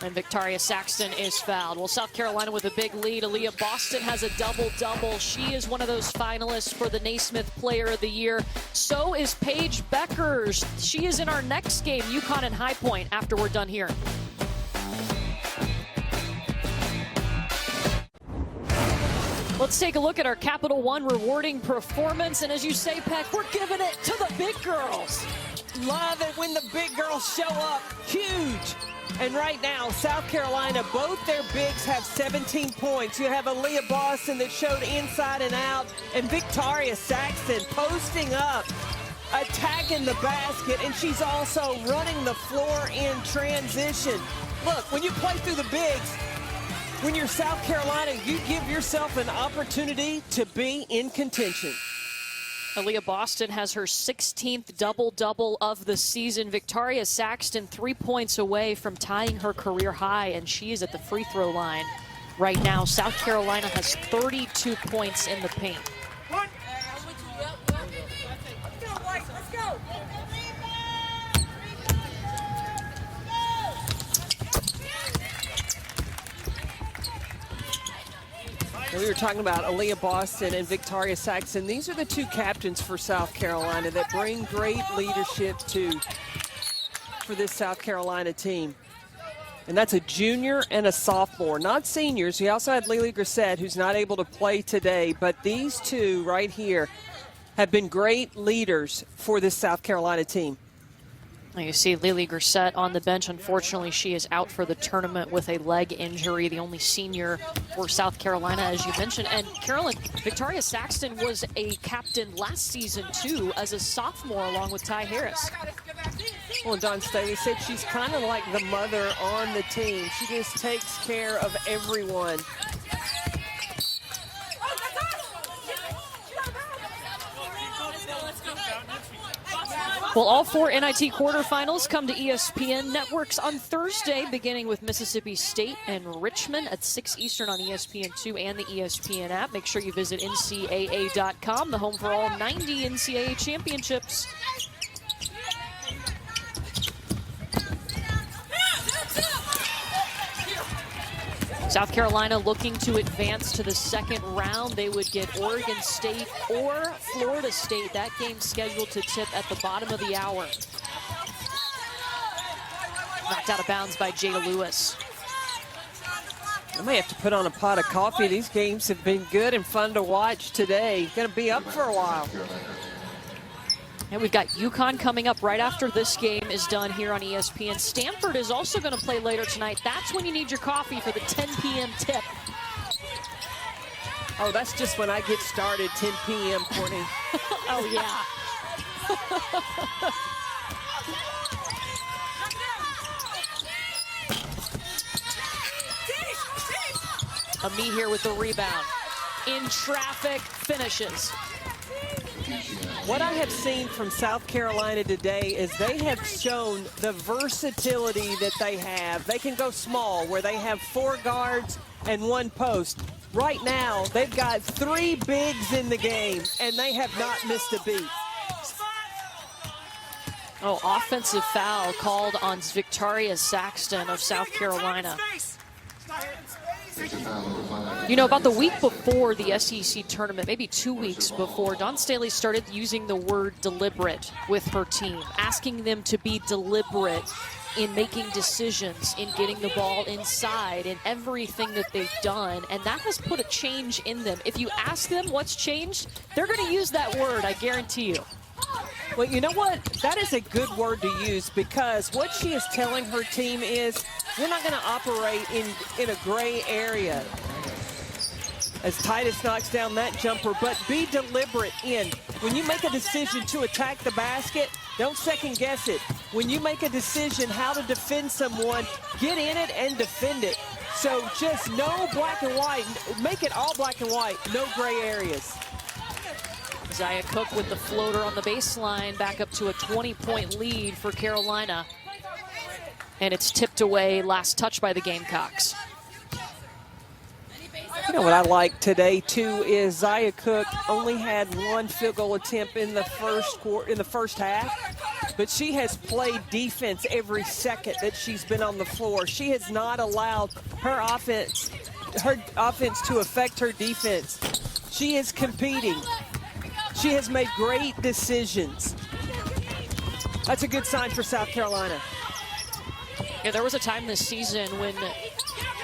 And Victoria Saxton is fouled. Well, South Carolina with a big lead. Aaliyah Boston has a double-double. She is one of those finalists for the Naismith Player of the Year. So is Paige Beckers. She is in our next game, UConn and High Point, after we're done here. Let's take a look at our Capital One rewarding performance. And as you say, Peck, we're giving it to the big girls. Love it when the big girls show up. Huge. And right now, South Carolina, both their bigs have 17 points. You have Aaliyah Boston that showed inside and out, and Victoria Saxton posting up, attacking the basket, and she's also running the floor in transition. Look, when you play through the bigs, when you're South Carolina, you give yourself an opportunity to be in contention. Aaliyah Boston has her 16th double-double of the season. Victoria Saxton 3 points away from tying her career high, and she is at the free throw line right now. South Carolina has 32 points in the paint. We were talking about Aaliyah Boston and Victoria Saxton. These are the two captains for South Carolina that bring great leadership for this South Carolina team. And that's a junior and a sophomore, not seniors. We also had Lily Grissett, who's not able to play today, but these two right here have been great leaders for this South Carolina team. You see Lily Grissett on the bench. Unfortunately, she is out for the tournament with a leg injury, the only senior for South Carolina, as you mentioned. And Carolyn, Victoria Saxton was a captain last season, too, as a sophomore, along with Ty Harris. Well, Dawn Staley said she's kind of like the mother on the team. She just takes care of everyone. Well, all four NIT quarterfinals come to ESPN networks on Thursday, beginning with Mississippi State and Richmond at 6 Eastern on ESPN2 and the ESPN app. Make sure you visit NCAA.com, the home for all 90 NCAA championships. South Carolina looking to advance to the second round. They would get Oregon State or Florida State. That game scheduled to tip at the bottom of the hour. Knocked out of bounds by Jada Lewis. I may have to put on a pot of coffee. These games have been good and fun to watch today. Going to be up for a while. And we've got UConn coming up right after this game is done here on ESPN. Stanford is also going to play later tonight. That's when you need your coffee for the 10 p.m. tip. Oh, that's just when I get started, 10 p.m., Courtney. Oh, yeah. Ami here with the rebound. In traffic, finishes. What I have seen from South Carolina today is they have shown the versatility that they have. They can go small, where they have 4 guards and 1 post. Right now, they've got 3 bigs in the game, and they have not missed a beat. Oh, offensive foul called on Victoria Saxton of South Carolina. You know, about the week before the SEC tournament, maybe 2 weeks before, Dawn Staley started using the word deliberate with her team, asking them to be deliberate in making decisions, in getting the ball inside, in everything that they've done, and that has put a change in them. If you ask them what's changed, they're going to use that word, I guarantee you. Well, you know what? That is a good word to use, because what she is telling her team is we're not going to operate in a gray area. as Titus knocks down that jumper, but be deliberate in. When you make a decision to attack the basket, don't second guess it. When you make a decision how to defend someone, get in it and defend it. So just no black and white. Make it all black and white, no gray areas. Zia Cook with the floater on the baseline, back up to a 20-point lead for Carolina. And it's tipped away, last touch by the Gamecocks. You know what I like today too is Zia Cook only had one field goal attempt in the first half, but she has played defense every second that she's been on the floor. She has not allowed her offense to affect her defense. She is competing. She has made great decisions. That's a good sign for South Carolina. Yeah, there was a time this season when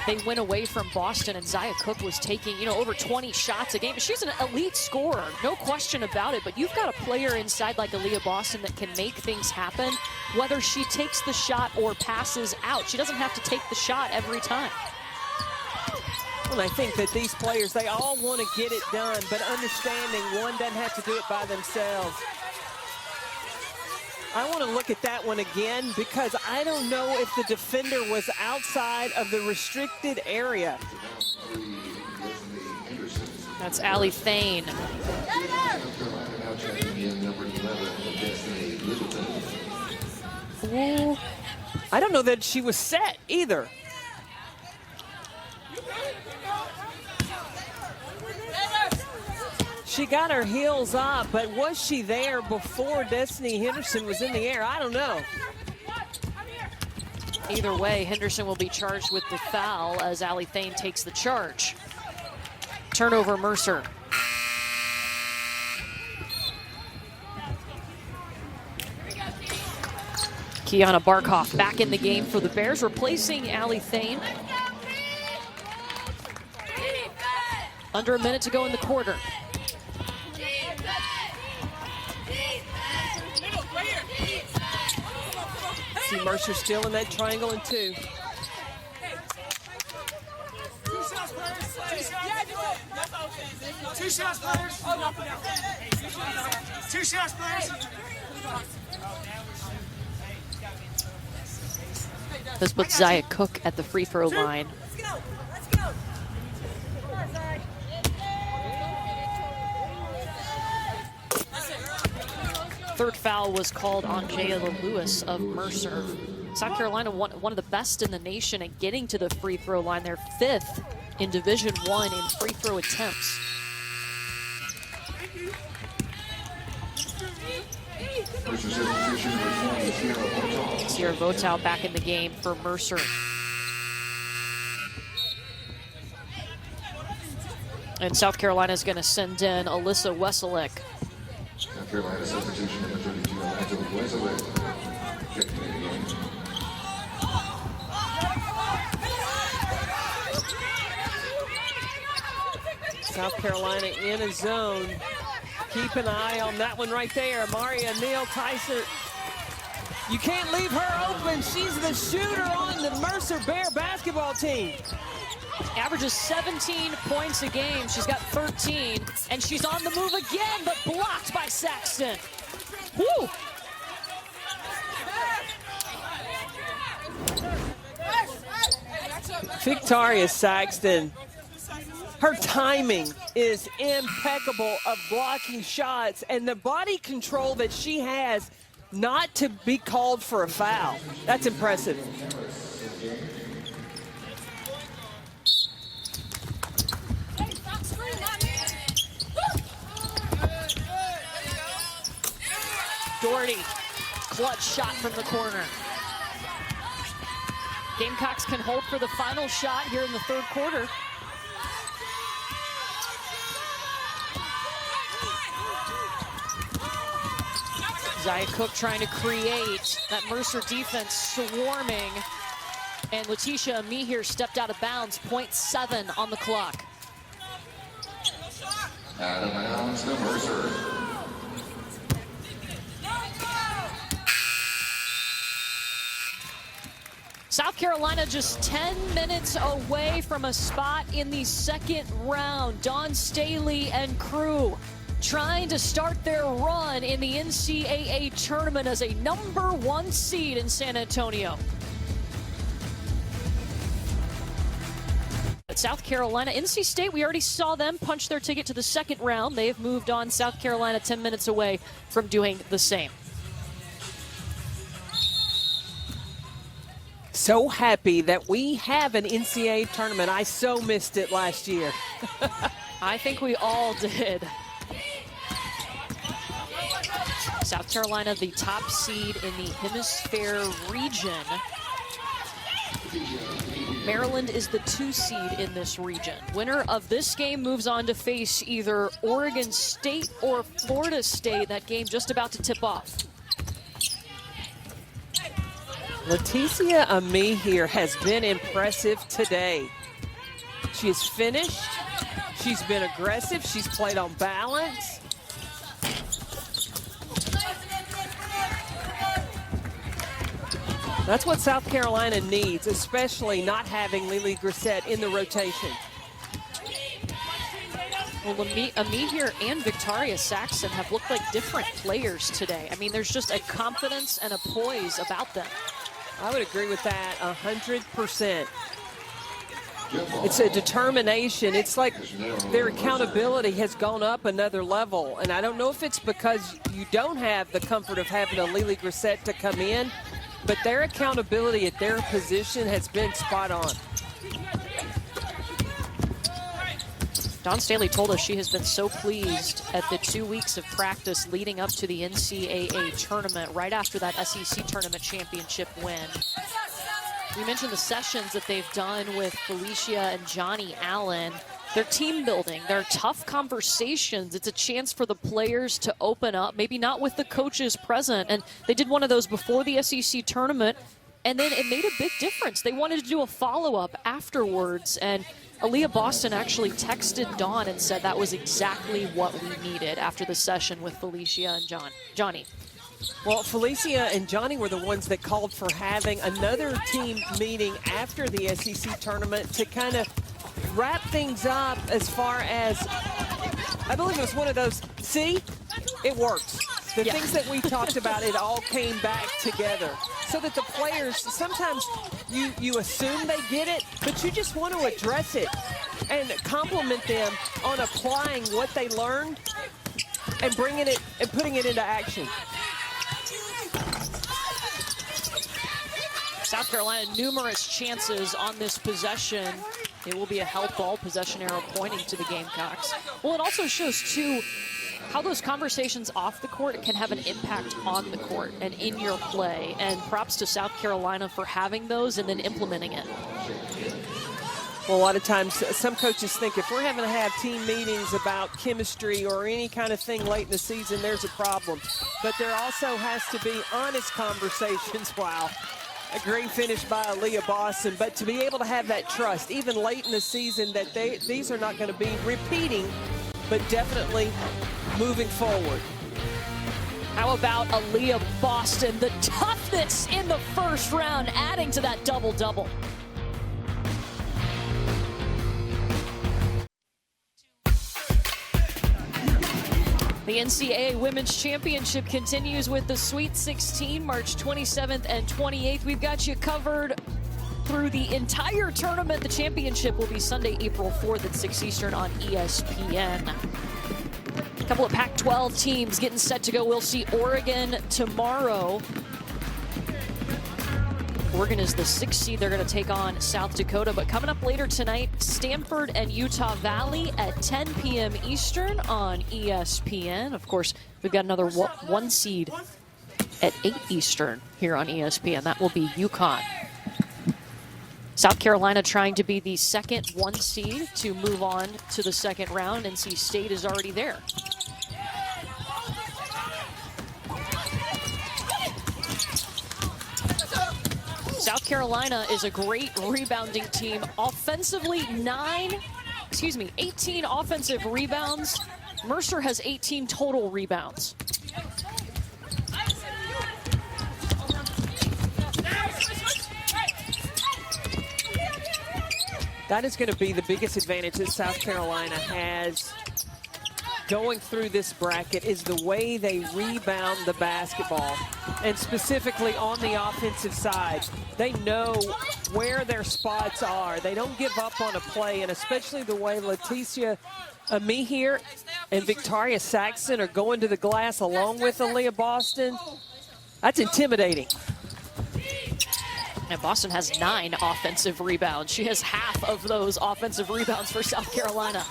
they went away from Boston and Zia Cook was taking, over 20 shots a game. She's an elite scorer, no question about it, but you've got a player inside like Aaliyah Boston that can make things happen, whether she takes the shot or passes out. She doesn't have to take the shot every time. Well, I think that these players, they all want to get it done, but understanding one doesn't have to do it by themselves. I want to look at that one again because I don't know if the defender was outside of the restricted area. That's Allie Thane. Ooh, I don't know that she was set either. She got her heels up, but was she there before Destiny Henderson was in the air? I don't know. Either way, Henderson will be charged with the foul as Allie Thane takes the charge. Turnover, Mercer. Kiana Barkhoff back in the game for the Bears, replacing Allie Thane. Under a minute to go in the quarter. See Mercer still in that triangle and two. Two shots, players. Two shots, players. This puts Zia Cook at the free throw line. Let's go. Third foul was called on Jayla Lewis of Mercer. South Carolina, one of the best in the nation at getting to the free throw line. They're fifth in Division I in free throw attempts. Sierra Votow back in the game for Mercer. And South Carolina is going to send in Alyssa Weselick. South Carolina substitution number 32, Alyssa Weselick. South Carolina in a zone. Keep an eye on that one right there. Maria Neal Tyser. You can't leave her open. She's the shooter on the Mercer Bear basketball team. Averages 17 points a game. She's got 13, and she's on the move again, but blocked by Saxton. Woo! Victoria Saxton. Her timing is impeccable of blocking shots and the body control that she has not to be called for a foul. That's impressive. Tourney, clutch shot from the corner. Gamecocks can hold for the final shot here in the third quarter. Zia Cook trying to create that Mercer defense swarming. And Letitia Mihir stepped out of bounds, 0.7 on the clock. Out of bounds to Mercer. South Carolina just 10 minutes away from a spot in the second round. Dawn Staley and crew trying to start their run in the NCAA tournament as a #1 seed in San Antonio. But South Carolina, NC State, we already saw them punch their ticket to the second round. They've moved on. South Carolina 10 minutes away from doing the same. So happy that we have an NCAA tournament. I so missed it last year. I think we all did. South Carolina, the top seed in the Hemisfair region. Maryland is the 2 seed in this region. Winner of this game moves on to face either Oregon State or Florida State. That game just about to tip off. Leticia Ami here has been impressive today. She has finished. She's been aggressive. She's played on balance. That's what South Carolina needs, especially not having Lily Grissett in the rotation. Well, Ami here and Victoria Saxon have looked like different players today. I mean, there's just a confidence and a poise about them. I would agree with that 100%. It's a determination. It's like their accountability has gone up another level. And I don't know if it's because you don't have the comfort of having a Lily Grissett to come in, but their accountability at their position has been spot on. Dawn Staley told us she has been so pleased at the 2 weeks of practice leading up to the NCAA tournament right after that SEC tournament championship win. We mentioned the sessions that they've done with Felicia and Johnny Allen. They're team building. They're tough conversations. It's a chance for the players to open up, maybe not with the coaches present. And they did one of those before the SEC tournament, and then it made a big difference. They wanted to do a follow-up afterwards, and Aaliyah Boston actually texted Dawn and said that was exactly what we needed after the session with Felicia and Johnny. Well, Felicia and Johnny were the ones that called for having another team meeting after the SEC tournament to kind of wrap things up as far as, I believe it was one of those, see, it works. The things that we talked about, it all came back together. So that the players, sometimes you assume they get it, but you just want to address it and compliment them on applying what they learned and bringing it and putting it into action. South Carolina, numerous chances on this possession. It will be a help ball, possession arrow pointing to the Gamecocks. Well, it also shows, too, how those conversations off the court can have an impact on the court and in your play. And props to South Carolina for having those and then implementing it. Well, a lot of times, some coaches think if we're having to have team meetings about chemistry or any kind of thing late in the season, there's a problem. But there also has to be honest conversations. Wow. A great finish by Aaliyah Boston, but to be able to have that trust, even late in the season, that these are not going to be repeating, but definitely moving forward. How about Aaliyah Boston? The toughness in the first round, adding to that double-double. The NCAA Women's Championship continues with the Sweet 16, March 27th and 28th. We've got you covered through the entire tournament. The championship will be Sunday, April 4th at 6 Eastern on ESPN. A couple of Pac-12 teams getting set to go. We'll see Oregon tomorrow. Oregon is the 6th seed. They're going to take on South Dakota. But coming up later tonight, Stanford and Utah Valley at 10 p.m. Eastern on ESPN. Of course, we've got another 1 seed at 8 Eastern here on ESPN. That will be UConn. South Carolina trying to be the second 1 seed to move on to the second round. NC State is already there. South Carolina is a great rebounding team. Offensively, 18 offensive rebounds. Mercer has 18 total rebounds. That is going to be the biggest advantage that South Carolina has going through this bracket, is the way they rebound the basketball. And specifically on the offensive side, they know where their spots are. They don't give up on a play, and especially the way Leticia Mihir and Victoria Saxton are going to the glass along with Aaliyah Boston. That's intimidating. And Boston has 9 offensive rebounds. She has half of those offensive rebounds for South Carolina.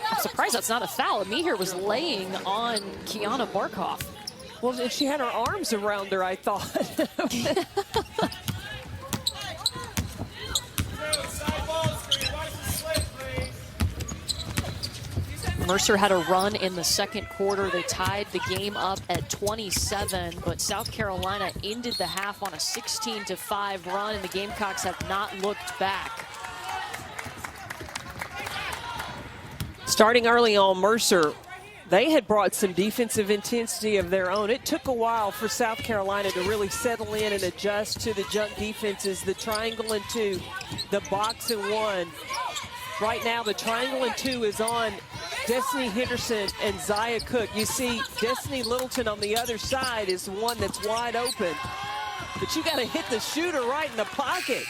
I'm surprised that's not a foul. Mihir was laying on Kiana Barkhoff. Well, she had her arms around her, I thought. Mercer had a run in the second quarter. They tied the game up at 27, but South Carolina ended the half on a 16-5 run, and the Gamecocks have not looked back. Starting early on, Mercer, they had brought some defensive intensity of their own. It took a while for South Carolina to really settle in and adjust to the junk defenses, the triangle and 2, the box and 1. Right now, the triangle and 2 is on Destiny Henderson and Zaya Cook. You see Destiny Littleton on the other side is the one that's wide open. But you got to hit the shooter right in the pocket.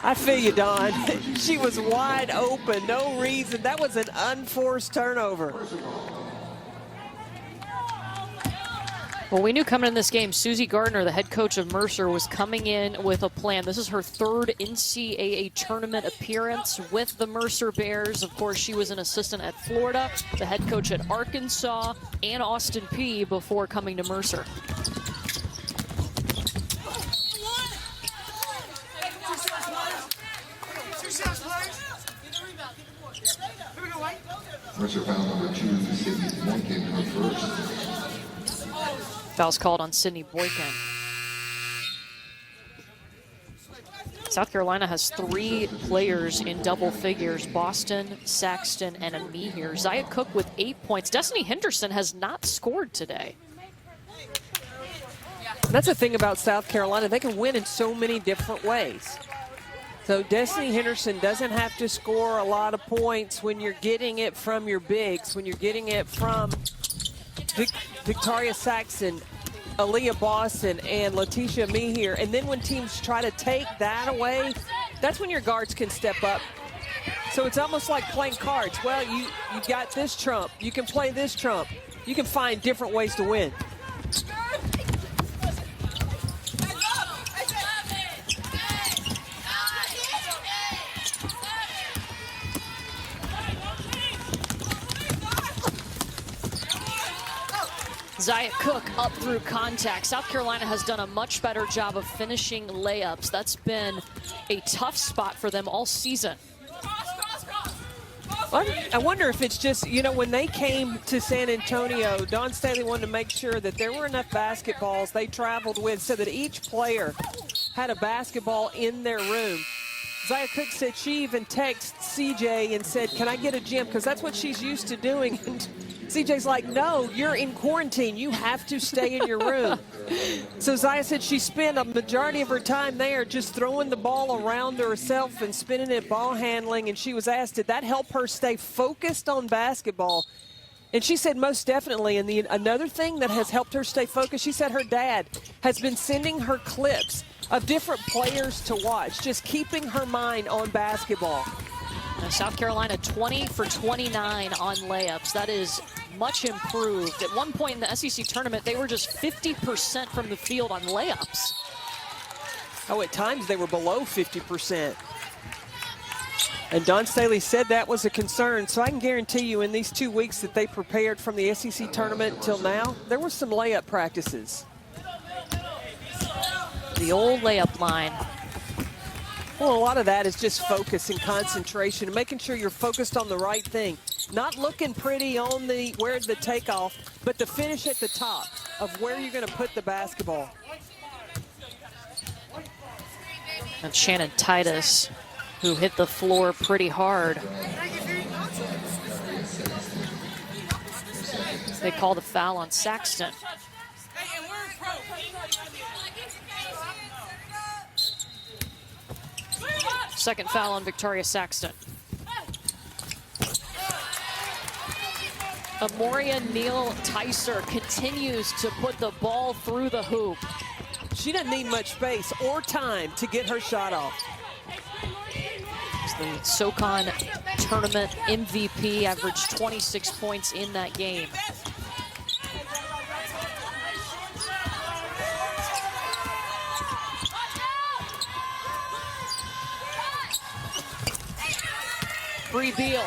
I feel you, Don. She was wide open, no reason. That was an unforced turnover. Well, we knew coming in this game, Susie Gardner, the head coach of Mercer, was coming in with a plan. This is her 3rd NCAA tournament appearance with the Mercer Bears. Of course, she was an assistant at Florida, the head coach at Arkansas, and Austin Peay before coming to Mercer. Mercer foul number 2, Sydney Boykin, her first. Foul's called on Sydney Boykin. South Carolina has 3 players in double figures: Boston, Saxton, and Mihir. Zaya Cook with 8 points. Destiny Henderson has not scored today. That's the thing about South Carolina. They can win in so many different ways. So Destiny Henderson doesn't have to score a lot of points when you're getting it from your bigs, when you're getting it from Victoria Saxton, Aaliyah Boston, and Leticia Mihir. And then when teams try to take that away, that's when your guards can step up. So it's almost like playing cards. Well, you got this trump. You can play this trump. You can find different ways to win. Zaya Cook up through contact. South Carolina has done a much better job of finishing layups. That's been a tough spot for them all season. I wonder if it's just, you know, when they came to San Antonio, Dawn Staley wanted to make sure that there were enough basketballs they traveled with so that each player had a basketball in their room. Zaya Cook said she even texted CJ and said, "Can I get a gym?" Because that's what she's used to doing. And CJ's like, "No, you're in quarantine. You have to stay in your room." So Zaya said she spent a majority of her time there just throwing the ball around herself and spinning it, ball handling. And she was asked, did that help her stay focused on basketball? And she said most definitely. And another thing that has helped her stay focused, she said her dad has been sending her clips of different players to watch, just keeping her mind on basketball. Now, South Carolina 20 for 29 on layups. That is much improved. At one point in the SEC tournament, they were just 50% from the field on layups. Oh, at times they were below 50%. And Dawn Staley said that was a concern. So I can guarantee you in these 2 weeks that they prepared from the SEC tournament till now, there were some layup practices. The old layup line. Well, a lot of that is just focus and concentration, making sure you're focused on the right thing. Not looking pretty on where the takeoff, but the finish at the top of where you're going to put the basketball. And Shannon Titus, who hit the floor pretty hard. They call the foul on Saxton. Second foul on Victoria Saxton. Amoria Neal Tyser continues to put the ball through the hoop. She doesn't need much space or time to get her shot off. The SoCon tournament MVP, averaged 26 points in that game. Bree Beal.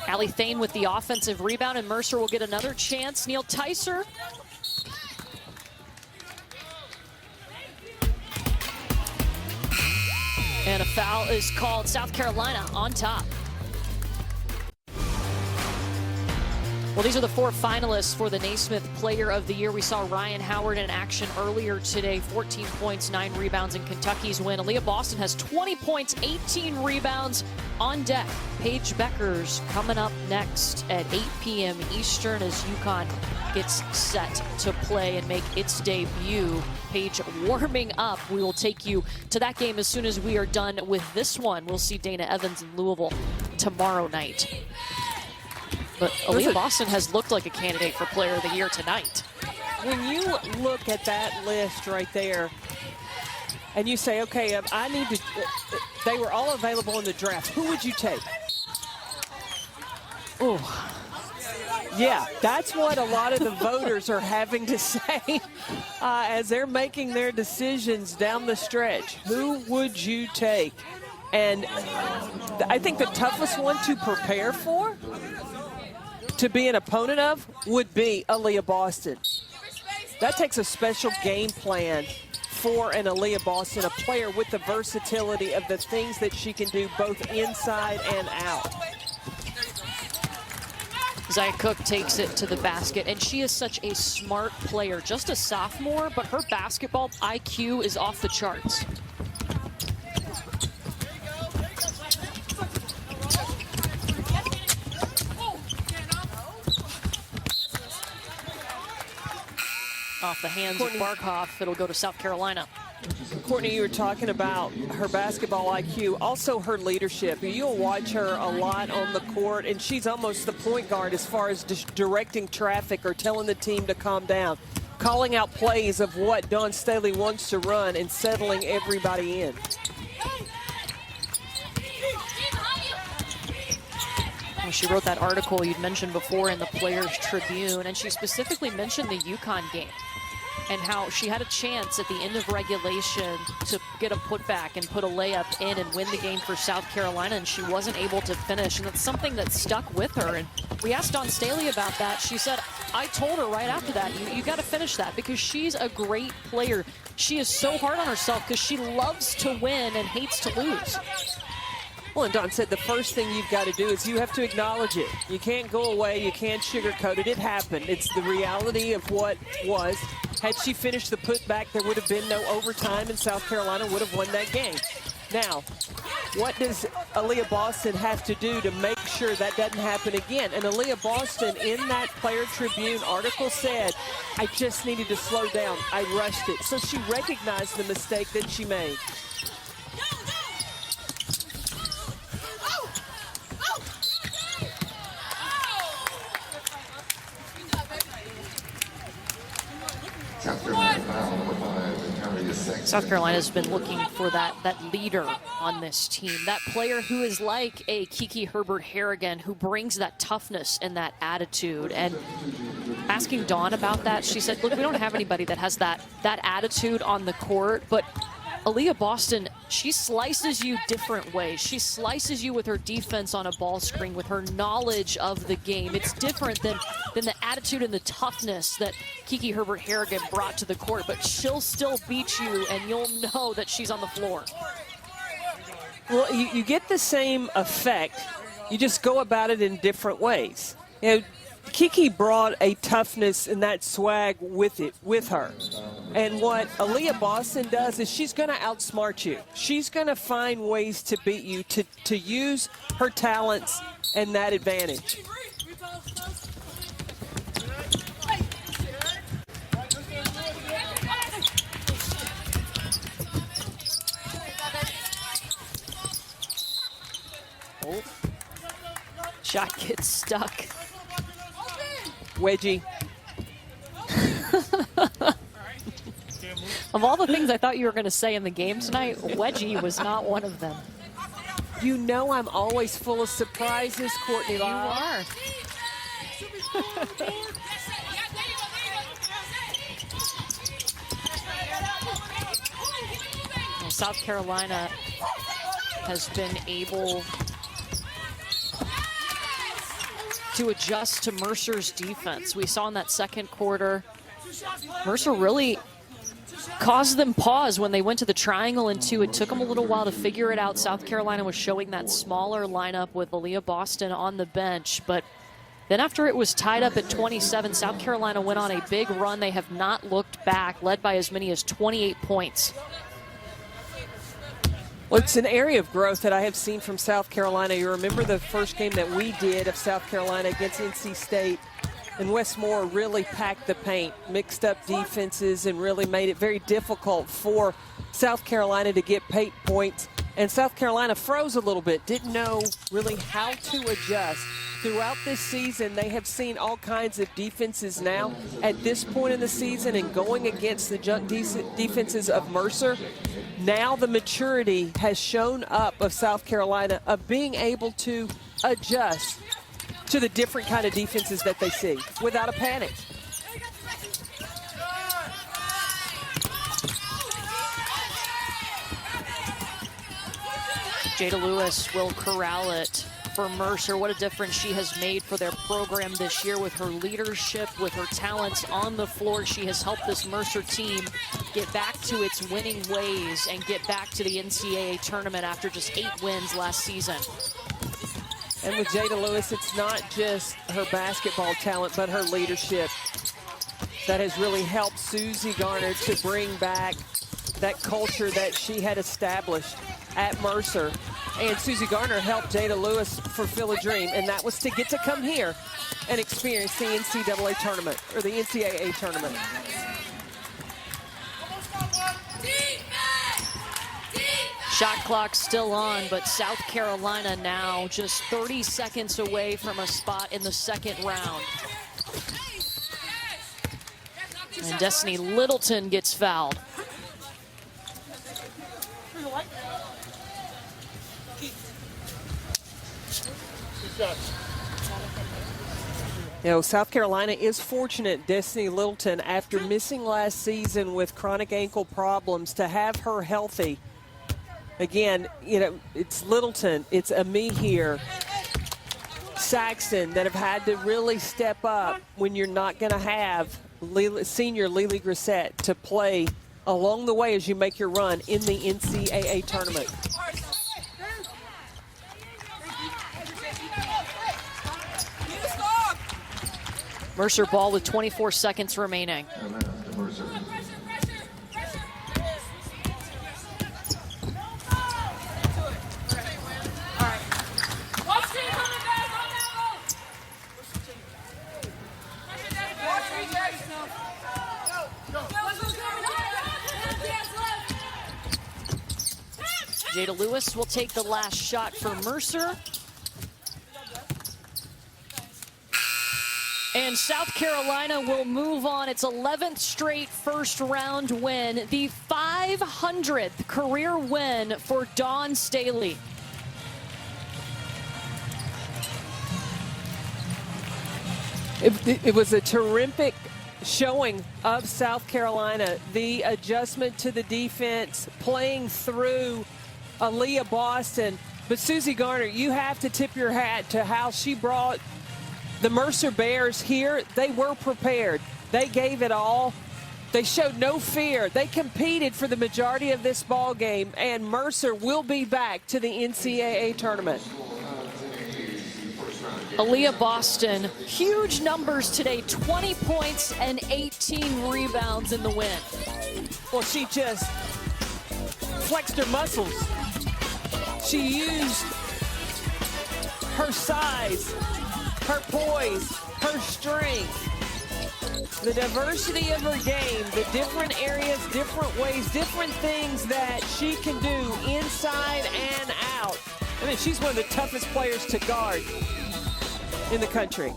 Allie Thane with the offensive rebound, and Mercer will get another chance. Neal Tyser. And a foul is called. South Carolina on top. Well, these are the 4 finalists for the Naismith Player of the Year. We saw Ryan Howard in action earlier today. 14 points, 9 rebounds in Kentucky's win. Aaliyah Boston has 20 points, 18 rebounds on deck. Paige Beckers coming up next at 8 p.m. Eastern as UConn gets set to play and make its debut. Paige warming up. We will take you to that game as soon as we are done with this one. We'll see Dana Evans in Louisville tomorrow night. But Aaliyah Boston has looked like a candidate for Player of the Year tonight. When you look at that list right there, and you say, okay, I need to, they were all available in the draft. Who would you take? Oh, yeah, that's what a lot of the voters are having to say as they're making their decisions down the stretch. Who would you take? And I think the toughest one to prepare for, to be an opponent of, would be Aaliyah Boston. That takes a special game plan for an Aaliyah Boston, a player with the versatility of the things that she can do both inside and out. Zia Cook takes it to the basket, and she is such a smart player. Just a sophomore, but her basketball IQ is off the charts. Off the hands of Barkhoff, it'll go to South Carolina. Courtney, you were talking about her basketball IQ, also her leadership. You'll watch her a lot on the court, and she's almost the point guard as far as directing traffic or telling the team to calm down, calling out plays of what Dawn Staley wants to run and settling everybody in. Well, she wrote that article you'd mentioned before in the Players Tribune, and she specifically mentioned the UConn game and how she had a chance at the end of regulation to get a putback and put a layup in and win the game for South Carolina, and she wasn't able to finish, and that's something that stuck with her. And we asked Dawn Staley about that. She said, I told her right after that, you got to finish that, because she's a great player. She is so hard on herself because she loves to win and hates to lose. Well, and Dawn said the first thing you've got to do is you have to acknowledge it. You can't go away. You can't sugarcoat it. It happened. It's the reality of what was. Had she finished the putback, there would have been no overtime, and South Carolina would have won that game. Now, what does Aaliyah Boston have to do to make sure that doesn't happen again? And Aaliyah Boston, in that Player Tribune article, said, I just needed to slow down. I rushed it. So she recognized the mistake that she made. South Carolina's been looking for that leader on this team, that player who is like a Kiki Herbert-Harrigan, who brings that toughness and that attitude. And asking Dawn about that, she said, look, we don't have anybody that has that attitude on the court, but Aaliyah Boston, she slices you different ways. She slices you with her defense on a ball screen, with her knowledge of the game. It's different than the attitude and the toughness that Kiki Herbert-Harrigan brought to the court, but she'll still beat you, and you'll know that she's on the floor. Well, you get the same effect. You just go about it in different ways. You know, Kiki brought a toughness and that swag with her. And what Aaliyah Boston does is she's going to outsmart you. She's going to find ways to beat you, to use her talents and that advantage. Oh. Shot gets stuck. Wedgie. Of all the things I thought you were going to say in the game tonight, wedgie was not one of them. You know I'm always full of surprises, Courtney Lyle. You are. Well, South Carolina has been able to adjust to Mercer's defense. We saw in that second quarter, Mercer really caused them pause when they went to the triangle and two. It took them a little while to figure it out. South Carolina was showing that smaller lineup with Aaliyah Boston on the bench, but then after it was tied up at 27, South Carolina went on a big run. They have not looked back, led by as many as 28 points. Well, it's an area of growth that I have seen from South Carolina. You remember the first game that we did of South Carolina against NC State, and Wes Moore really packed the paint, mixed up defenses, and really made it very difficult for South Carolina to get paint points. And South Carolina froze a little bit, didn't know really how to adjust. Throughout this season, they have seen all kinds of defenses now. At this point in the season and going against the junk defenses of Mercer, now the maturity has shown up of South Carolina of being able to adjust to the different kind of defenses that they see without a panic. Jada Lewis will corral it for Mercer. What a difference she has made for their program this year with her leadership, with her talents on the floor. She has helped this Mercer team get back to its winning ways and get back to the NCAA tournament after just 8 wins last season. And with Jada Lewis, it's not just her basketball talent, but her leadership that has really helped Susie Garner to bring back that culture that she had established at Mercer. And Susie Garner helped Jada Lewis fulfill a dream, and that was to get to come here and experience the NCAA tournament, or the NCAA tournament. Shot clock still on, but South Carolina now just 30 seconds away from a spot in the second round. And Destiny Littleton gets fouled. You know, South Carolina is fortunate, Destiny Littleton, after missing last season with chronic ankle problems, to have her healthy. Again, you know, it's Littleton, it's Amihir, Saxon that have had to really step up when you're not going to have senior Lily Grissett to play along the way as you make your run in the NCAA tournament. Mercer ball with 24 seconds remaining. Jada Lewis will take the last shot for Mercer. And South Carolina will move on its 11th straight first round win, the 500th career win for Dawn Staley. It was a terrific showing of South Carolina. The adjustment to the defense, playing through Aaliyah Boston. But Susie Garner, you have to tip your hat to how she brought the Mercer Bears here. They were prepared. They gave it all. They showed no fear. They competed for the majority of this ball game, and Mercer will be back to the NCAA tournament. Aaliyah Boston, huge numbers today, 20 points and 18 rebounds in the win. Well, she just flexed her muscles. She used her size, her poise, her strength, the diversity of her game, the different areas, different ways, different things that she can do inside and out. I mean, she's one of the toughest players to guard in the country.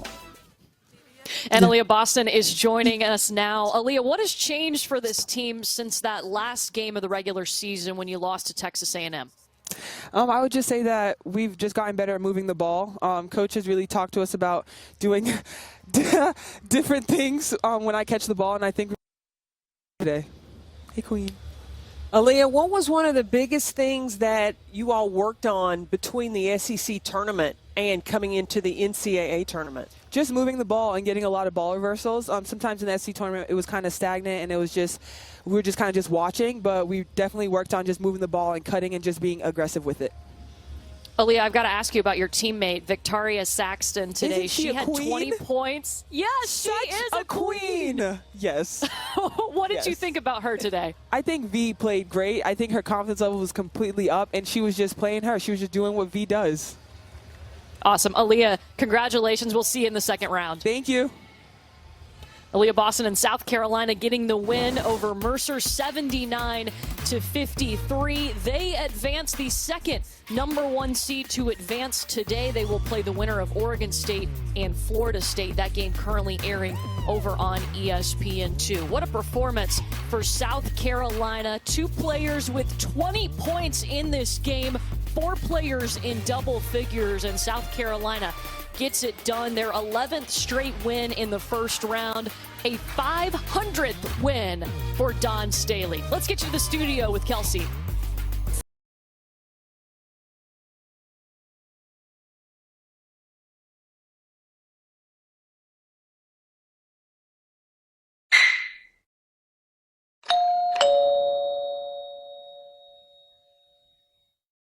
And Aaliyah Boston is joining us now. Aaliyah, what has changed for this team since that last game of the regular season when you lost to Texas A&M? I would just say that we've just gotten better at moving the ball. Coach has really talked to us about doing different things when I catch the ball, and I think today. Hey, Queen. Aaliyah, what was one of the biggest things that you all worked on between the SEC tournament and coming into the NCAA tournament? Just moving the ball and getting a lot of ball reversals. Sometimes in the SEC tournament it was kind of stagnant and it was just we were just kind of just watching, but we definitely worked on just moving the ball and cutting and just being aggressive with it. Aaliyah, I've got to ask you about your teammate, Victoria Saxton, today. Isn't she a had queen? 20 points. Yes, she is a queen. Yes. What did you Yes. think about her today? I think V played great. I think her confidence level was completely up, and she was just playing her. She was just doing what V does. Awesome. Aaliyah, congratulations. We'll see you in the second round. Thank you. Aaliyah Boston and South Carolina getting the win over Mercer 79-53. They advance the second #1 seed to advance today. They will play the winner of Oregon State and Florida State. That game currently airing over on ESPN2. What a performance for South Carolina. 2 players with 20 points in this game, 4 players in double figures, and South Carolina gets it done. Their 11th straight win in the first round, a 500th win for Dawn Staley. Let's get you to the studio with Kelsey.